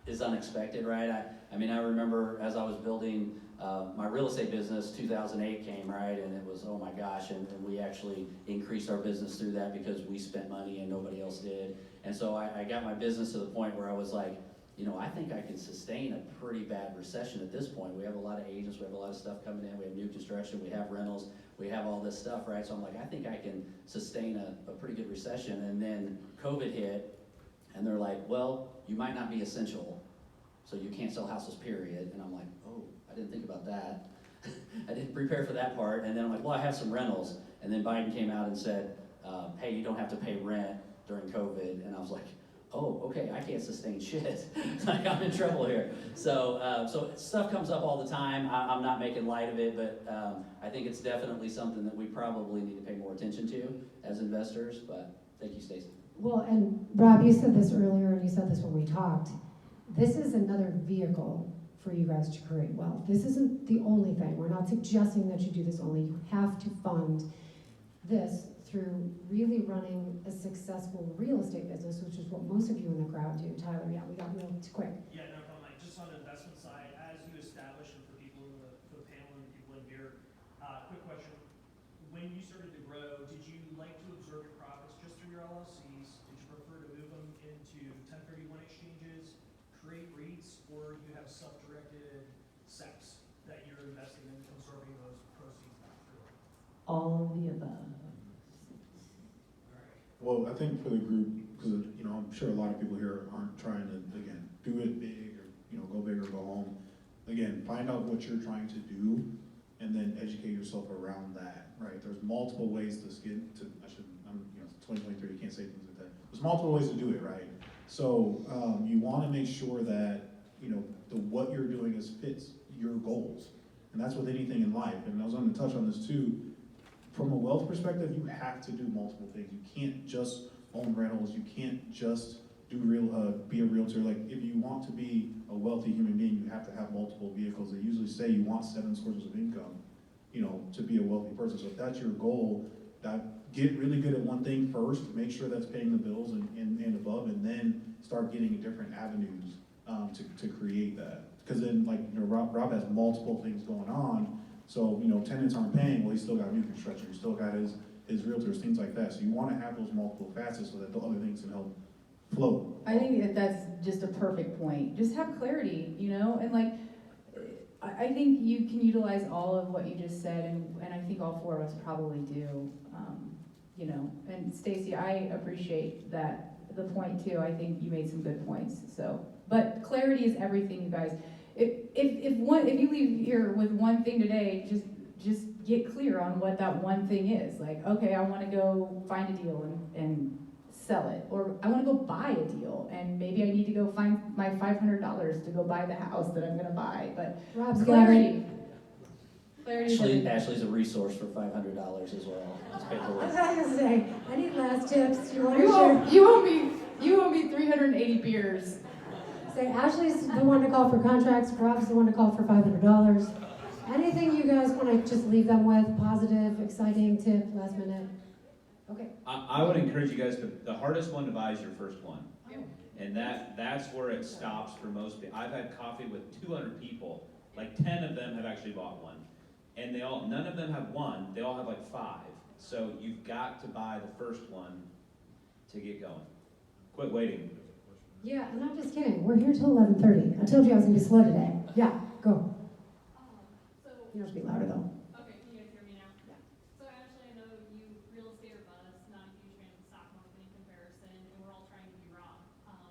is unexpected, right? I mean, I remember as I was building my real estate business, 2008 came, right? And it was, oh my gosh, and we actually increased our business through that because we spent money and nobody else did. And so I got my business to the point where I was like, you know, I think I can sustain a pretty bad recession at this point. We have a lot of agents, we have a lot of stuff coming in, we have new construction, we have rentals, we have all this stuff, right? So I'm like, I think I can sustain a pretty good recession. And then COVID hit, and they're like, well, you might not be essential, so you can't sell houses, period. And I'm like, oh, I didn't think about that. I didn't prepare for that part. And then I'm like, well, I have some rentals. And then Biden came out and said, hey, you don't have to pay rent during COVID. And I was like, oh, okay, I can't sustain shit. Like, I'm in trouble here. So stuff comes up all the time. I'm not making light of it, but I think it's definitely something that we probably need to pay more attention to as investors. But thank you, Stacey. Well, and Rob, you said this earlier, and you said this when we talked. This is another vehicle for you guys to create wealth. This isn't the only thing. We're not suggesting that you do this only. You have to fund this through really running a successful real estate business, which is what most of you in the crowd do. Tyler, yeah, we got real quick. Yeah, no problem. Like, just on the investment side, as you establish, and for people in the panel and people in here, quick question. When you started to grow, did you like to observe your profits just through your LLCs? Did you prefer to move them into 1031 exchanges, create REITs, or you have self-directed SEPs that you're investing in, absorbing those proceeds back through? All of the above. Well, I think for the group, because, you know, I'm sure a lot of people here aren't trying to, again, do it big or, you know, go big or go home. Again, find out what you're trying to do and then educate yourself around that, right? There's multiple ways to you know, 2023, you can't say things like that. There's multiple ways to do it, right? So you want to make sure that, you know, what you're doing fits your goals. And that's with anything in life. And I was going to touch on this too. From a wealth perspective, you have to do multiple things. You can't just own rentals. You can't just do be a realtor. Like, if you want to be a wealthy human being, you have to have multiple vehicles. They usually say you want 7 sources of income, you know, to be a wealthy person. So if that's your goal, get really good at one thing first, make sure that's paying the bills and above, and then start getting different avenues to create that. Because then, like, you know, Rob has multiple things going on. So, tenants aren't paying, well, he's still got new construction, he's still got his realtors, things like that. So you wanna have those multiple facets so that the other things can help flow. I think that that's just a perfect point. Just have clarity, and like, I think you can utilize all of what you just said, and I think all four of us probably do. And Stacy, I appreciate the point too. I think you made some good points. So, but clarity is everything, you guys. If you leave here with one thing today, just get clear on what that one thing is. Like, okay, I want to go find a deal and sell it, or I want to go buy a deal, and maybe I need to go find my $500 to go buy the house that I'm going to buy. But Rob's clarity. Ashley's a resource for $500 as well. It's I paperwork. was gonna say, I need last tips. You want to share? You owe me 380 beers. Say, Ashley's the one to call for contracts, Rob's the one to call for $500. Anything you guys want to just leave them with, positive, exciting tip, last minute? Okay. I would encourage you guys the hardest one to buy is your first one. And that's where it stops for most people. I've had coffee with 200 people, like 10 of them have actually bought one. And none of them have one, they all have like 5. So you've got to buy the first one to get going. Quit waiting. Yeah, and I'm just kidding. We're here till 11:30. I told you I was gonna be slow today. Yeah, go. You have to be louder though. Okay, can you guys hear me now? Yeah. So Ashley, I know you real estate or bust, not a huge fan of the stock market in comparison, and we're all trying to be wrong.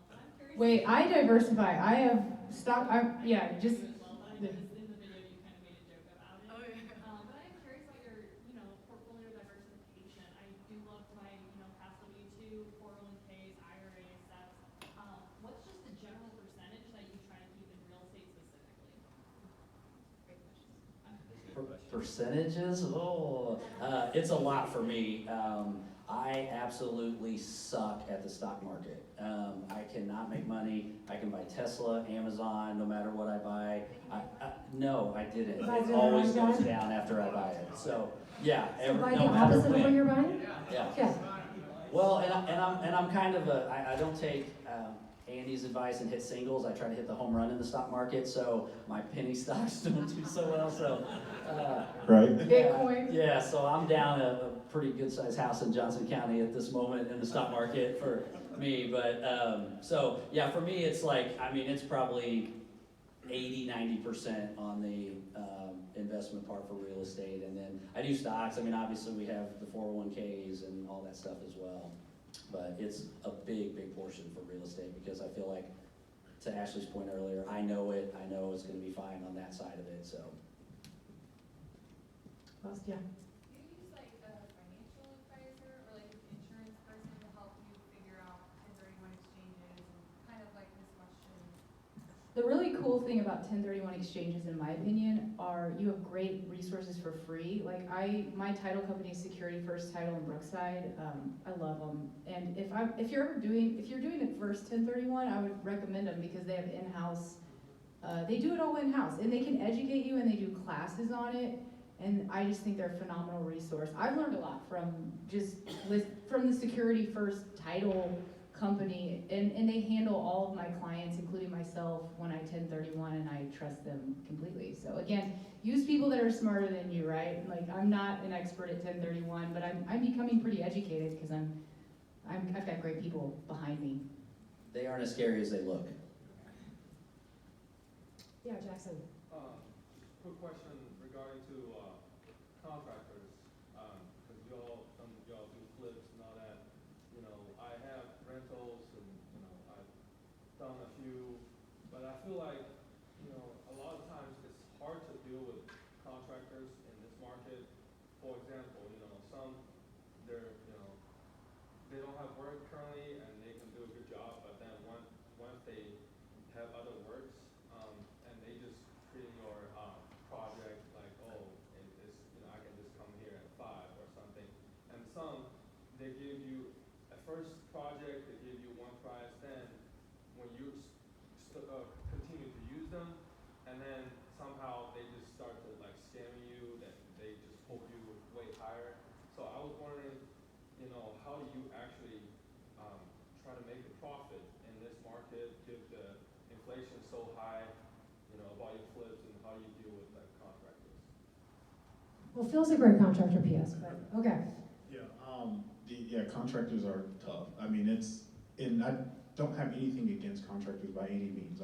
But I'm curious. Wait, I diversify. I have stock. Just. As well, but I noticed in the video you kind of made a joke about it. Oh yeah. But I'm curious about your, portfolio diversification. I do love to buy, past W2, 401ks, IRAs, that's, what's just the general percentage that you try to keep in real estate specifically? Great question. Percentages? It's a lot for me. I absolutely suck at the stock market. I cannot make money. I can buy Tesla, Amazon, no matter what I buy. No, I didn't. It always goes down after I buy it. So, yeah. Buy No the matter opposite of when. what you're buying? Yeah. Okay. Well, and I'm kind of I don't take Andy's advice and hit singles. I try to hit the home run in the stock market, so my penny stocks don't do so well. So, Right? Bitcoin. Yeah, so I'm down a pretty good sized house in Johnson County at this moment in the stock market for me. But so yeah, for me it's like, it's probably 80-90% on the investment part for real estate, and then I do stocks. Obviously we have the 401ks and all that stuff as well, but it's a big portion for real estate because I feel like, to Ashley's point earlier, I know it's going to be fine on that side of it. So. Yeah. Do you use like a financial advisor or like an insurance person to help you figure out 1031 exchanges and kind of like this question? The really cool thing about 1031 exchanges, in my opinion, are you have great resources for free. Like my title company is Security First Title in Brookside. I love them. And if you're doing the first 1031, I would recommend them because they have in-house. They do it all in-house, and they can educate you, and they do classes on it. And I just think they're a phenomenal resource. I've learned a lot from the Security First Title company, and they handle all of my clients, including myself, when I 1031, and I trust them completely. So again, use people that are smarter than you, right? Like, I'm not an expert at 1031, but I'm becoming pretty educated because I've got great people behind me. They aren't as scary as they look. Yeah, Jackson. Quick question regarding to contractors, because some of y'all do flips and all that. I have rentals and, I've done a few, but I feel like, a lot of times it's hard to deal with contractors in this market. For example, some, they don't have work currently and they can do a good job, but then once they have other works, and they just treat your project like, I can just come here at 5 or something. And some, they give you a first project, they give you one price, then when you continue to use them, and then somehow they just start to like scam you, that they just quote you way higher. So I was wondering, how do you actually try to make a profit in this market, if the inflation is so high, about your flips, and how do you deal with like contractors? Well, Phil's a great contractor, P.S., but, okay. Yeah, contractors are tough. I mean, and I don't have anything against contractors by any means.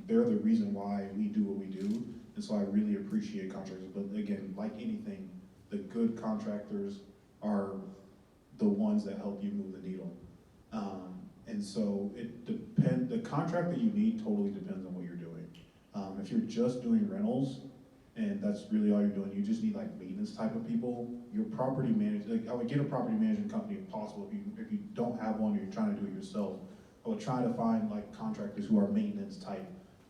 They're the reason why we do what we do, and so I really appreciate contractors. But again, like anything, the good contractors are the ones that help you move the needle. And so the contract that you need totally depends on what you're doing. If you're just doing rentals, and that's really all you're doing, you just need like maintenance type of people. Your property manager, I would get a property management company if possible. If you don't have one or you're trying to do it yourself, I would try to find like contractors who are maintenance type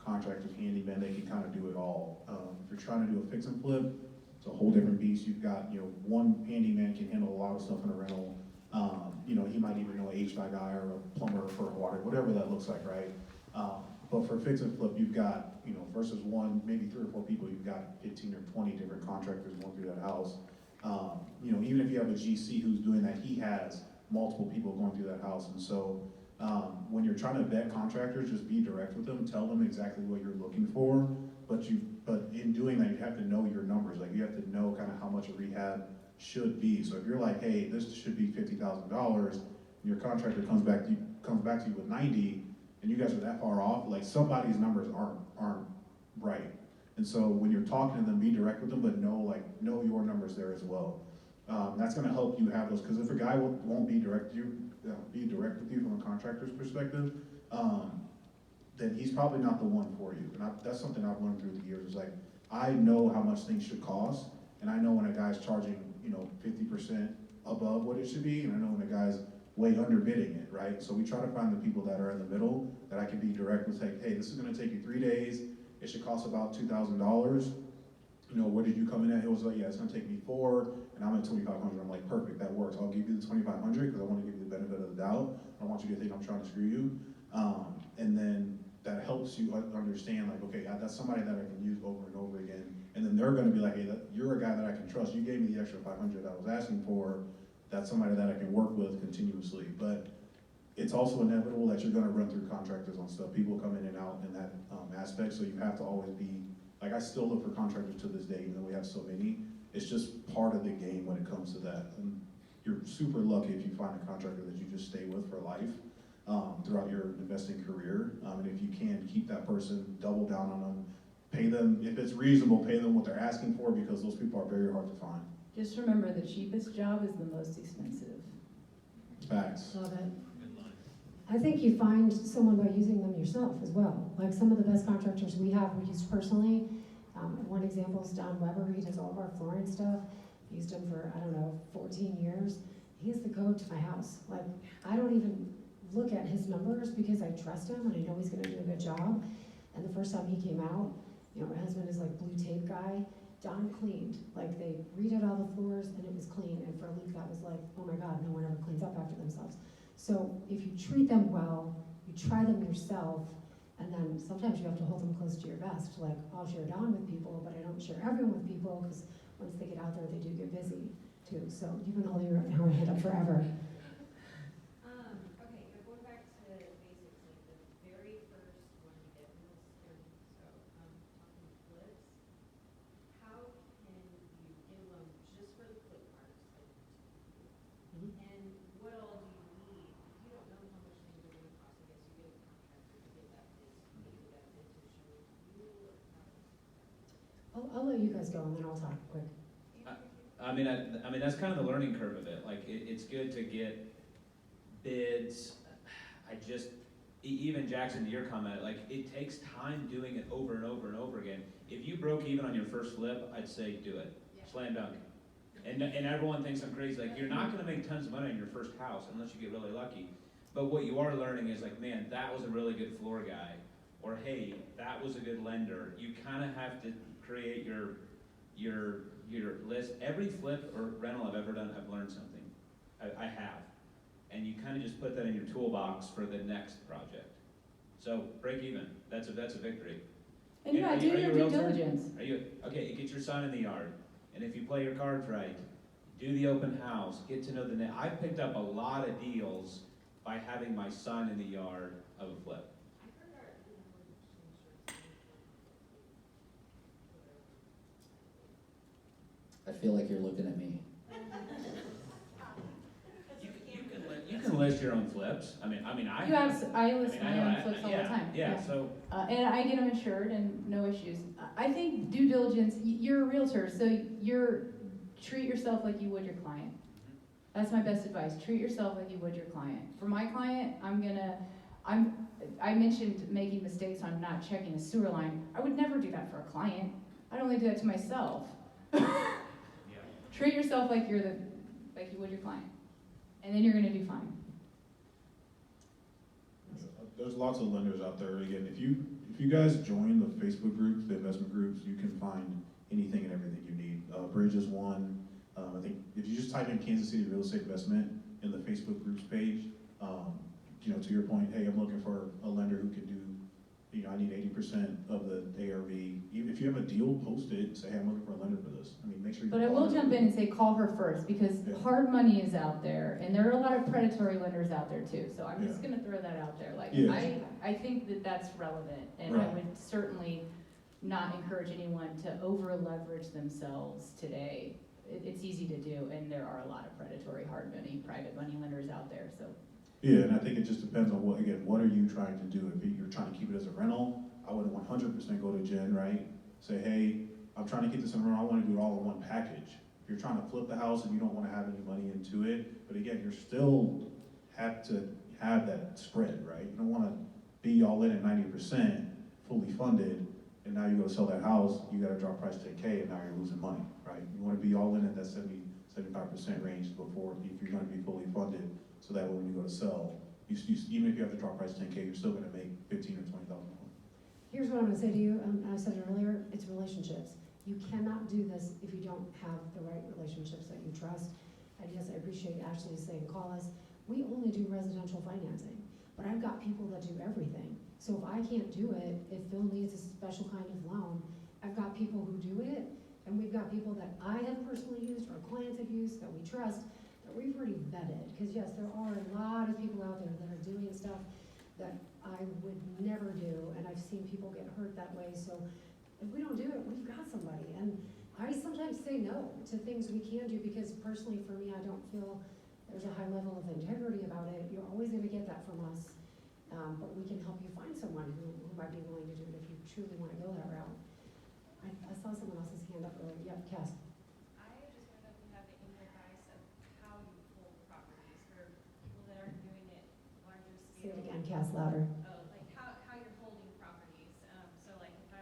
contractors, handyman, they can kind of do it all. If you're trying to do a fix and flip, it's a whole different beast. You've got, one handyman can handle a lot of stuff in a rental. He might even know an HVAC guy or a plumber for water, whatever that looks like, right? But for fix and flip, you've got, versus one, maybe 3 or 4 people, you've got 15 or 20 different contractors going through that house. Even if you have a GC who's doing that, he has multiple people going through that house. And so when you're trying to vet contractors, just be direct with them, tell them exactly what you're looking for. But in doing that, you have to know your numbers. Like you have to know kind of how much a rehab should be. So if you're like, hey, this should be $50,000, and your contractor comes back to you with 90, and you guys are that far off, like somebody's numbers aren't right. And so when you're talking to them, be direct with them, but know your numbers there as well. That's going to help you have those, because if a guy won't be direct with you from a contractor's perspective, then he's probably not the one for you. And that's something I've learned through the years. Is like I know how much things should cost, and I know when a guy's charging 50% above what it should be, and I know when a guy's way underbidding it, right? So we try to find the people that are in the middle that I can be direct with, say, hey, this is going to take you 3 days. It should cost about $2,000. What did you come in at? It was like, yeah, it's going to take me 4, and I'm at 2,500. I'm like, perfect, that works. I'll give you the 2,500 because I want to give you the benefit of the doubt. I don't want you to think I'm trying to screw you. And then that helps you understand, like, okay, that's somebody that I can use over and over again. And then they're going to be like, hey, you're a guy that I can trust. You gave me the extra 500 I was asking for. That's somebody that I can work with continuously. But it's also inevitable that you're going to run through contractors on stuff. People come in and out in that aspect. So you have to always be, like I still look for contractors to this day, even though we have so many. It's just part of the game when it comes to that. And you're super lucky if you find a contractor that you just stay with for life throughout your investing career. And if you can, keep that person, double down on them, pay them, if it's reasonable, pay them what they're asking for, because those people are very hard to find. Just remember, the cheapest job is the most expensive. Facts. Love it. I think you find someone by using them yourself as well. Like some of the best contractors we have, we used personally. One example is Don Weber. He does all of our flooring stuff. Used him for, 14 years. He's the go to my house. Like, I don't even look at his numbers because I trust him and I know he's gonna do a good job. And the first time he came out, my husband is like blue tape guy. Don cleaned, like they redid all the floors and it was clean. And for a week that was like, oh my God, no one ever cleans up after themselves. So if you treat them well, you try them yourself, and then sometimes you have to hold them close to your vest. Like I'll share Don with people, but I don't share everyone with people because once they get out there, they do get busy too. So you've been holding your hand up forever. Okay, now going back to basics, like the very first one you get in this, so talking flips, how can you get a loan just for the flip parts? And what all do you need? If you don't know how much things are gonna cost, I guess you get a contractor to get that bid, maybe that bid to show you, or how? I'll let you guys go and then I'll talk quick. I mean, that's kind of the learning curve of it. Like, it's good to get bids. Even Jackson, to your comment, like, it takes time doing it over and over and over again. If you broke even on your first flip, I'd say do it. Yeah. Slam dunk. And everyone thinks I'm crazy. Like, you're not gonna make tons of money on your first house unless you get really lucky. But what you are learning is like, man, that was a really good floor guy. Or hey, that was a good lender. You kind of have to create your list. Every flip or rental I've ever done, I've learned something. I have. And you kind of just put that in your toolbox for the next project. So break even. That's a victory. And do your due diligence. Okay, get your son in the yard. And if you play your cards right, do the open house, get to know the net. I've picked up a lot of deals by having my son in the yard of a flip. I feel like you're looking at me. You can list your own flips. I list I list my own flips all the time. Yeah, so. And I get them insured and no issues. I think due diligence, you're a realtor, so treat yourself like you would your client. That's my best advice. Treat yourself like you would your client. For my client, I mentioned making mistakes on not checking the sewer line. I would never do that for a client. I'd only do that to myself. Treat yourself like you would your client. And then you're gonna do fine. There's lots of lenders out there. Again, if you guys join the Facebook groups, the investment groups, you can find anything and everything you need. Bridge is one. I think if you just type in Kansas City real estate investment in the Facebook groups page, to your point, hey, I'm looking for a lender who can do, I need 80% of the ARV. Even if you have a deal, post it, say, hey, I'm looking for a lender for this. Make sure you But I will jump in and say call her first, because hard money is out there, and there are a lot of predatory lenders out there too. So I'm just gonna throw that out there. I think that that's relevant, and I would certainly not encourage anyone to over leverage themselves today. It's easy to do, and there are a lot of predatory hard money, private money lenders out there, so. Yeah, and I think it just depends on what are you trying to do? If you're trying to keep it as a rental, I would 100% go to Jen, right? Say, hey, I'm trying to keep this in a rental, I wanna do it all in one package. If you're trying to flip the house and you don't wanna have any money into it, but again, you're still have to have that spread, right? You don't wanna be all in at 90%, fully funded, and now you go to sell that house, you gotta drop price 10K, and now you're losing money, right? You wanna be all in at that 75% range before, if you're gonna be fully funded, so that way when you go to sell, even if you have to drop price 10K, you're still gonna make 15 or 20,000 more. Here's what I'm gonna say to you, I said it earlier, it's relationships. You cannot do this if you don't have the right relationships that you trust. And yes, I appreciate Ashley saying call us. We only do residential financing, but I've got people that do everything. So if I can't do it, if Phil needs a special kind of loan, I've got people who do it, and we've got people that I have personally used, or clients have used, that we trust, that we've already vetted. Because yes, there are a lot of people out there that are doing stuff that I would never do, and I've seen people get hurt that way. So if we don't do it, we've got somebody. And I sometimes say no to things we can do, because personally for me, I don't feel there's a high level of integrity about it. You're always gonna get that from us. But we can help you find someone who might be willing to do it if you truly wanna go that route. I saw someone else's hand up earlier. Yep, Cass. I just wanted to have any advice of how you hold properties for people that are doing it larger Say scale. it again, Cass, louder. Oh, like how you're holding properties. So like if I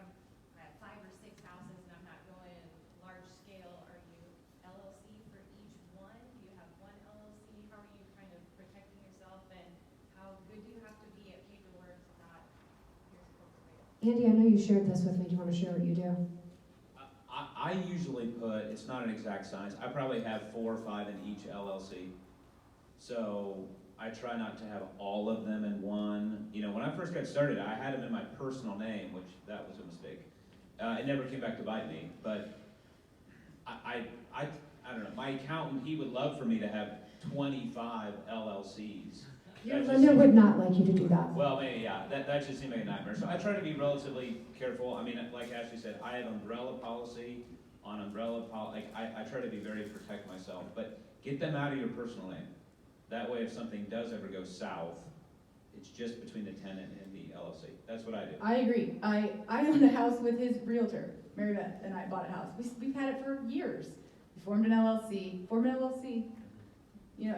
have 5 or 6 houses and I'm not going large scale, are you LLC for each one? Do you have one LLC? How are you kind of protecting yourself, and how good do you have to be at paperwork, not here's a cultivator? Andy, I know you shared this with me. Do you want to share what you do? I usually put, it's not an exact science, I probably have 4 or 5 in each LLC. So I try not to have all of them in one. When I first got started, I had them in my personal name, which that was a mistake. It never came back to bite me, but I don't know, my accountant, he would love for me to have 25 LLCs. Your lender would not like you to do that. Well, maybe, yeah, that just seemed like a nightmare. So I try to be relatively careful. Like Ashley said, I have umbrella policy on umbrella policy. I try to be very protect myself, but get them out of your personal name. That way, if something does ever go south, it's just between the tenant and the LLC. That's what I do. I agree. I owned a house with his realtor, Mary Beth, and I bought a house. We've had it for years. We formed an LLC.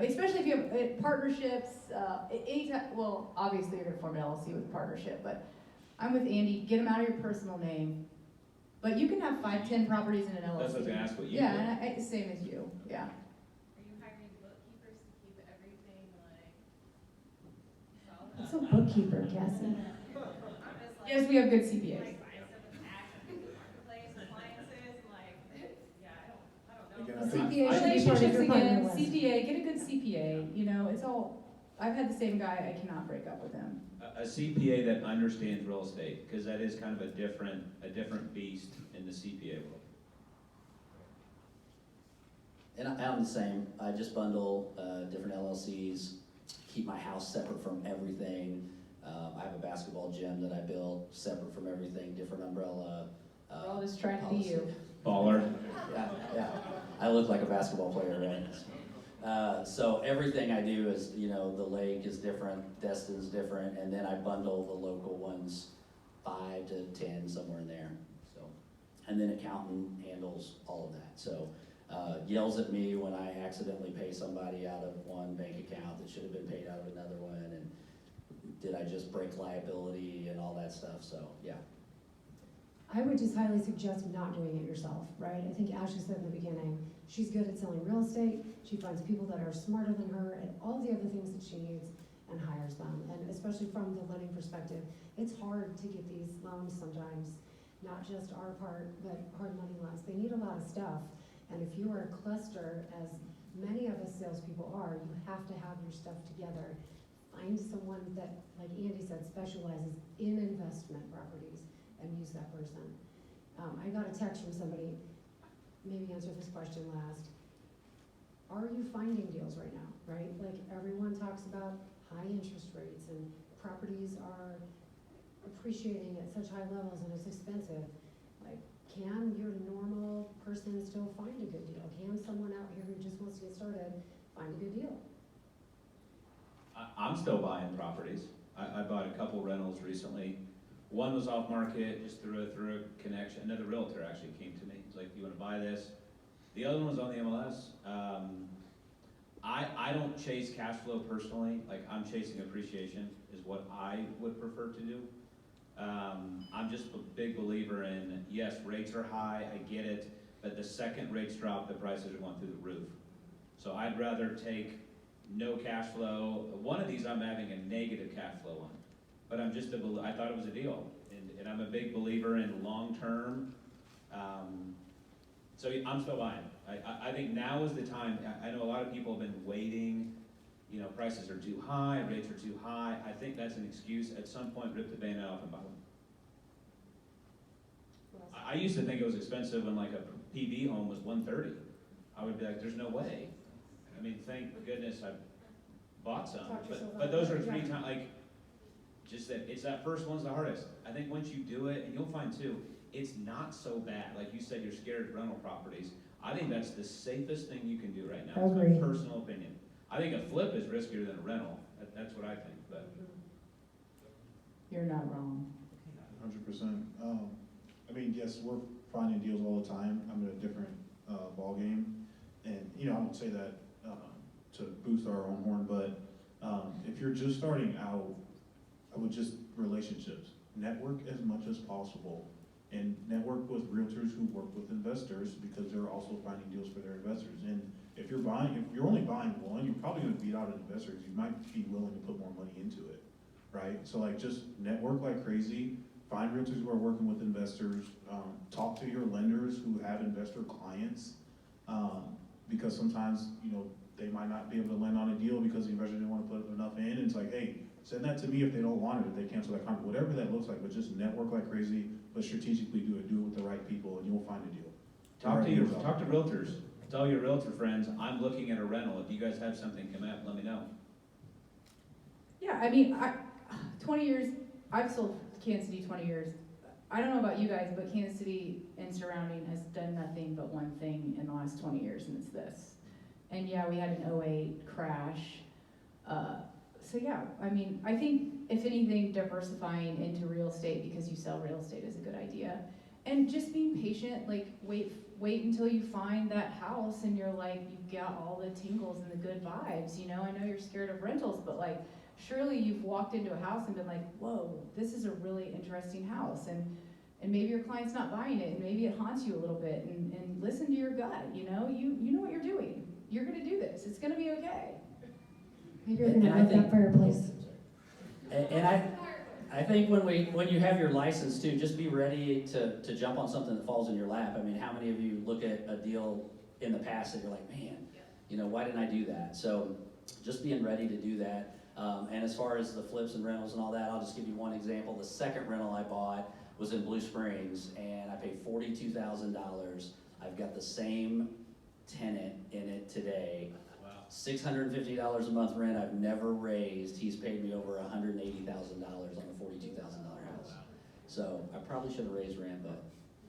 Especially if you have partnerships, anytime, well, obviously you're gonna form an LLC with a partnership, but I'm with Andy, get them out of your personal name. But you can have 5, 10 properties in an LLC. That's what I was gonna ask what you do. Yeah, and same as you, yeah. Are you hiring bookkeepers to keep everything solid? What's a bookkeeper, Cassie? I'm just Yes, we have good CPAs. Like buying stuff in the marketplace, appliances, I don't know. A CPA should be part of Relationships your partner again, list. CPA, get a good CPA, it's all, I've had the same guy, I cannot break up with him. A CPA that understands real estate, because that is kind of a different beast in the CPA world. And I'm the same. I just bundle different LLCs, keep my house separate from everything. I have a basketball gym that I built separate from everything, different umbrella. We're all just trying to be you. Baller. Yeah. look like a basketball player, right? So everything I do is, you know, the lake is different, Destin's different, and then I bundle the local ones 5 to 10, somewhere in there. So, and then accountant handles all of that. So yells at me when I accidentally pay somebody out of one bank account that should have been paid out of another one, and did I just break liability and all that stuff. So yeah. I would just highly suggest not doing it yourself, right? I think Ashley said in the beginning, she's good at selling real estate. She finds people that are smarter than her and all the other things that she needs and hires them. And especially from the lending perspective, it's hard to get these loans sometimes, not just our part, but hard money loans. They need a lot of stuff. And if you are a cluster, as many of us salespeople are, you have to have your stuff together. Find someone that, like Andy said, specializes in investment properties and use that person. I got a text from somebody, maybe answer this question last. Are you finding deals right now, right? Like everyone talks about high interest rates and properties are appreciating at such high levels and it's expensive. Like, can your normal person still find a good deal? Can someone out here who just wants to get started find a good deal? I'm still buying properties. I bought a couple rentals recently. One was off market, just through a connection. Another realtor actually came to me. He's like, "You want to buy this?" The other one was on the MLS. I don't chase cash flow personally. Like, I'm chasing appreciation is what I would prefer to do. I'm just a big believer in, yes, rates are high, I get it, but the second rates drop, the prices are going through the roof. So I'd rather take no cash flow. One of these I'm having a negative cash flow on, but I thought it was a deal, and I'm a big believer in long-term. So I'm still buying. I think now is the time. I know a lot of people have been waiting. You know, prices are too high, rates are too high. I think that's an excuse. At some point, rip the Band-Aid off and buy them. I used to think it was expensive when like a PB home was $130. I would be like, there's no way. I mean, thank goodness I bought some. But those are 3 times, like, just that, it's that first one's the hardest. I think once you do it, and you'll find too, it's not so bad. Like you said, you're scared of rental properties. I think that's the safest thing you can do right now. It's my personal opinion. I think a flip is riskier than a rental. That's what I think, but. You're not wrong. 100%. I mean, yes, we're finding deals all the time. I'm in a different ball game, and you know, I don't say that to boost our own horn, but if you're just starting out, I would just relationships, network as much as possible, and network with realtors who work with investors because they're also finding deals for their investors. And if you're only buying one, you're probably going to beat out an investor because you might be willing to put more money into it, right? So like, just network like crazy. Find realtors who are working with investors. Talk to your lenders who have investor clients, because sometimes, you know, they might not be able to lend on a deal because the investor didn't want to put enough in. And it's like, hey, send that to me if they don't want it, if they cancel that contract, whatever that looks like. But just network like crazy, but strategically do it with the right people, and you'll find a deal. Talk to realtors. Tell your realtor friends, I'm looking at a rental. If you guys have something come up, let me know. Yeah, I mean, 20 years, I've sold Kansas City 20 years. I don't know about you guys, but Kansas City and surrounding has done nothing but one thing in the last 20 years, and it's this. And yeah, we had an 08 crash. So yeah, I mean, I think if anything, diversifying into real estate because you sell real estate is a good idea. And just being patient, like wait until you find that house and you're like, you got all the tingles and the good vibes, you know? I know you're scared of rentals, but like, surely you've walked into a house and been like, whoa, this is a really interesting house. And maybe your client's not buying it, and maybe it haunts you a little bit, and listen to your gut, you know? You know what you're doing. You're gonna do this, it's gonna be okay. Maybe you're gonna build that fireplace. And I think when you have your license too, just be ready to jump on something that falls in your lap. I mean, how many of you look at a deal in the past and you're like, man, you know, why didn't I do that? So just being ready to do that. And as far as the flips and rentals and all that, I'll just give you one example. The second rental I bought was in Blue Springs, and I paid $42,000. I've got the same tenant in it today. $650 a month rent I've never raised. He's paid me over $180,000 on a $42,000 house. So I probably should have raised rent, but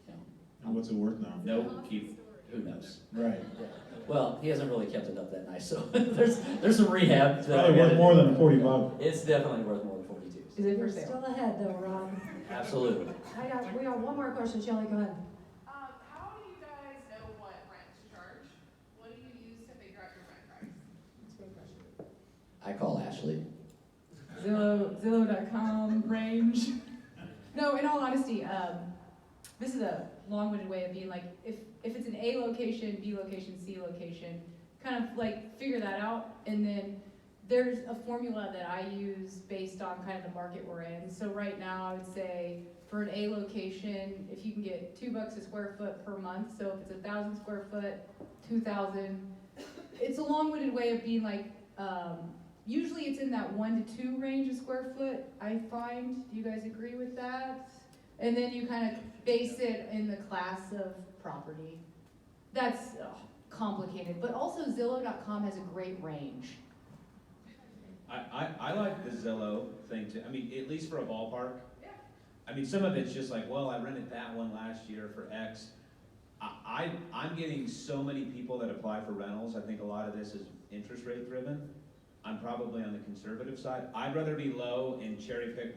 you know. And what's it worth now? No, keep. Who knows? Right. Yeah. Well, he hasn't really kept it up that nice, so there's some rehab. It's probably worth more than a 45. It's definitely worth more than 42. Is it for You're sale? still ahead though, Rob. Absolutely. We got one more question, Shelley, go ahead. How do you guys know what rent to charge? What do you use to figure out your rent price? That's a great question. I call Ashley. Zillow.com range. No, in all honesty, this is a long-winded way of being like, if it's an A location, B location, C location, kind of like figure that out, and then there's a formula that I use based on kind of the market we're in. So right now, I would say for an A location, if you can get $2 a square foot per month, so if it's 1,000 square foot, 2,000. It's a long-winded way of being like, usually it's in that 1 to 2 range a square foot, I find. Do you guys agree with that? And then you kind of base it in the class of property. That's complicated, but also Zillow.com has a great range. I like the Zillow thing too. I mean, at least for a ballpark. Yeah. I mean, some of it's just like, well, I rented that one last year for X. I'm getting so many people that apply for rentals. I think a lot of this is interest rate driven. I'm probably on the conservative side. I'd rather be low and cherry pick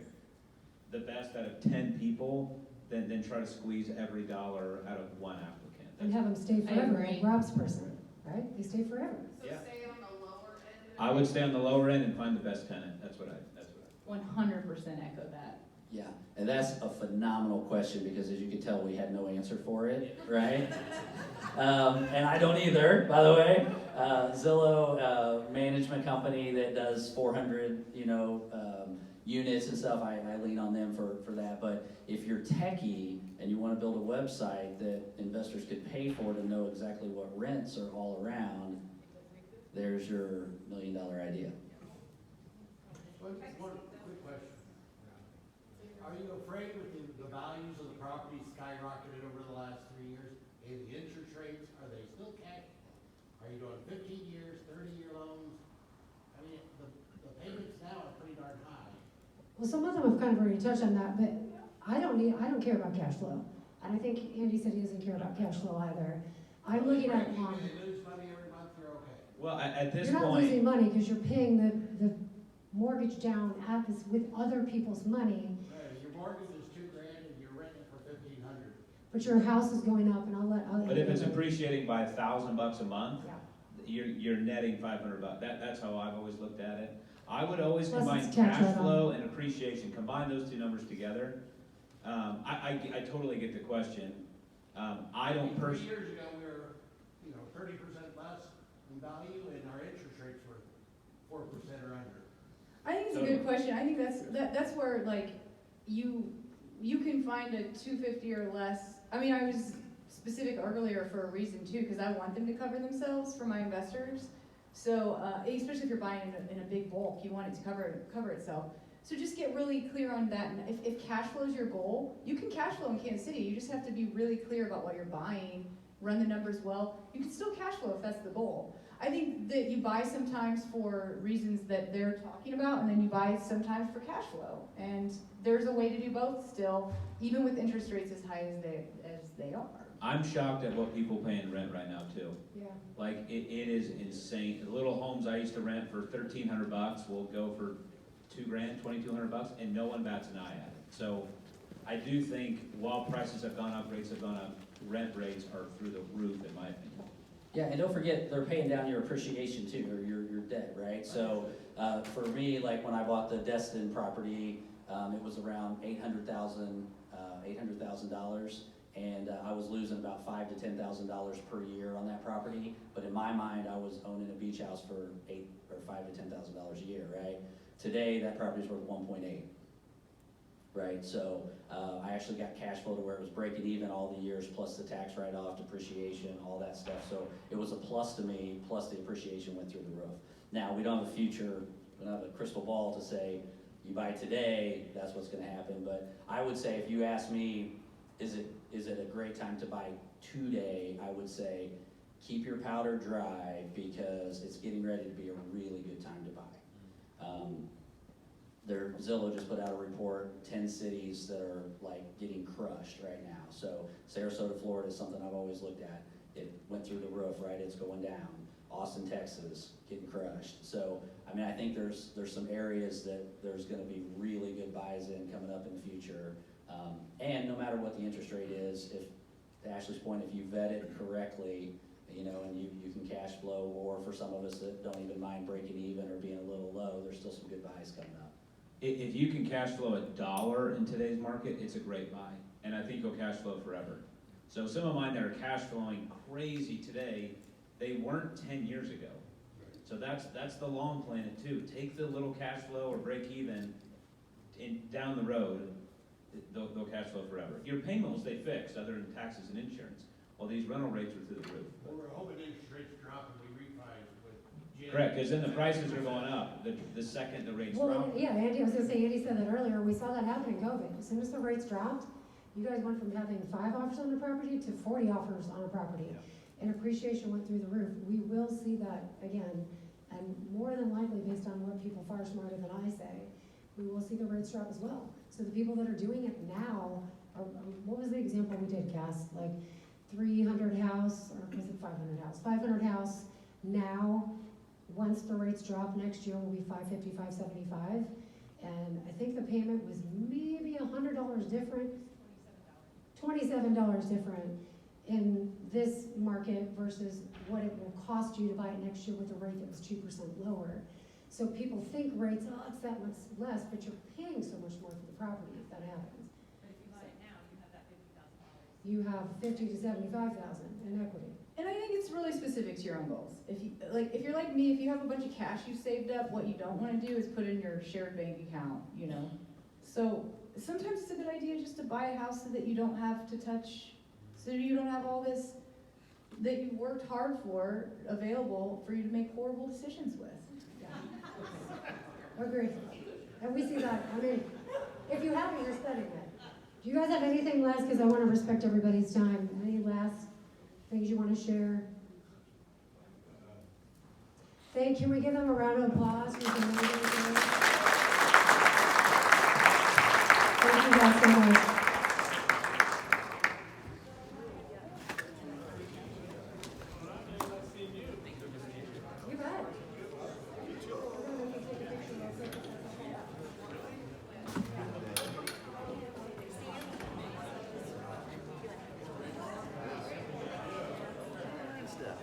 the best out of 10 people than try to squeeze every dollar out of one applicant. And have them stay I forever, agree. like Rob's person, right? They stay forever. So Yeah. stay on the lower end of I would stay on the lower end and find the best tenant. That's what I 100% echo that. Yeah, and that's a phenomenal question because as you can tell, we had no answer for it, right? And I don't either, by the way. Zillow, management company that does 400, units and stuff, I lean on them for that. But if you're techie and you want to build a website that investors could pay for to know exactly what rents are all around, there's your $1 million idea. One quick question. Are you afraid with the values of the property skyrocketed over the last 3 years, and the interest rates, are they still cash? Are you doing 15 years, 30-year loans? I mean, the payments now are pretty darn high. Well, some of them have kind of already touched on that, but I don't care about cash flow. And I think Andy said he doesn't care about cash flow either. I'm looking at If you lose money every month, you're okay. Well, at this You're not point, losing money because you're paying the mortgage down at this with other people's money, Right, your mortgage is $2,000 and you're renting it for $1,500. but your house is going up, and I'll but if it's appreciating by $1,000 a month, Yeah. you're netting $500. That's how I've always looked at it. I would always Plus combine it's tax cash write-off. flow and appreciation. Combine those two numbers together. I totally get the question. I don't 3 personally. years ago, we were, 30% less in value, and our interest rates were 4% or under. I think it's a good question. I think that's where like you can find a 250 or less. I mean, I was specific earlier for a reason too, because I want them to cover themselves for my investors. So especially if you're buying in a big bulk, you want it to cover itself. So just get really clear on that. And if cash flow is your goal, you can cash flow in Kansas City. You just have to be really clear about what you're buying, run the numbers well. You can still cash flow if that's the goal. I think that you buy sometimes for reasons that they're talking about, and then you buy sometimes for cash flow. And there's a way to do both still, even with interest rates as high as they are. I'm shocked at what people pay in rent right now too. Yeah. Like it is insane. The little homes I used to rent for $1,300 will go for $2,000, $2,200, and no one bats an eye at it. So I do think while prices have gone up, rates have gone up, rent rates are through the roof in my opinion. Yeah, and don't forget, they're paying down your appreciation too, or your debt, right? So for me, like when I bought the Destin property, it was around $800,000, and I was losing about $5,000 to $10,000 per year on that property. But in my mind, I was owning a beach house for $5,000 to $10,000 a year, right? Today, that property's worth 1.8. Right, so I actually got cash flow to where it was breaking even all the years, plus the tax write-off, depreciation, all that stuff. So it was a plus to me, plus the appreciation went through the roof. Now, we don't have a future, we don't have a crystal ball to say, you buy today, that's what's gonna happen. But I would say, if you ask me, is it a great time to buy today, I would say, keep your powder dry because it's getting ready to be a really good time to buy. Zillow just put out a report, 10 cities that are like getting crushed right now. So Sarasota, Florida is something I've always looked at. it went through the roof, right? It's going down. Austin, Texas, getting crushed. So, I mean, I think there's some areas that there's gonna be really good buys in coming up in the future. And no matter what the interest rate is, if, to Ashley's point, if you vet it correctly, you know, and you can cash flow, or for some of us that don't even mind breaking even or being a little low, there's still some good buys coming up. If you can cash flow $1 in today's market, it's a great buy, and I think you'll cash flow forever. So some of mine that are cash flowing crazy today, they weren't 10 years ago. So that's the long plan too. Take the little cash flow or break even down the road, they'll cash flow forever. Your payment will stay fixed other than taxes and insurance, while these rental rates are through the roof. Well, we're hoping interest rates drop and we refi with. Correct, because then the prices are going up the second the rates Well, drop. yeah, Andy, I was gonna say, Andy said that earlier, we saw that happen in COVID. As soon as the rates dropped, you guys went from having 5 offers on a property to 40 offers on a property. And appreciation went through the roof. We will see that again, and more than likely, based on what people far smarter than I say, we will see the rates drop as well. So the people that are doing it now, what was the example we did, Cass? Like 300 house, or was it 500 house? 500 house now, once the rates drop next year, will be 550, 575. And I think the payment was maybe $100 different. $27 different in this market versus what it will cost you to buy it next year with a rate that was 2% lower. So people think rates, oh, it's that much less, but you're paying so much more for the property if that happens. But if you buy it now, you have that $50,000. You have 50 to 75,000 in equity. And I think it's really specific to your own goals. If you're like me, if you have a bunch of cash you saved up, what you don't want to do is put in your shared bank account, you know. So sometimes it's a good idea just to buy a house so that you don't have to touch, so you don't have all this that you worked hard for available for you to make horrible decisions with. Agreed. And we see that. I mean, if you have it, you're spending it. Do you guys have anything last? Because I want to respect everybody's time. Any last things you want to share? Can we give them a round of applause? Thank you guys so much.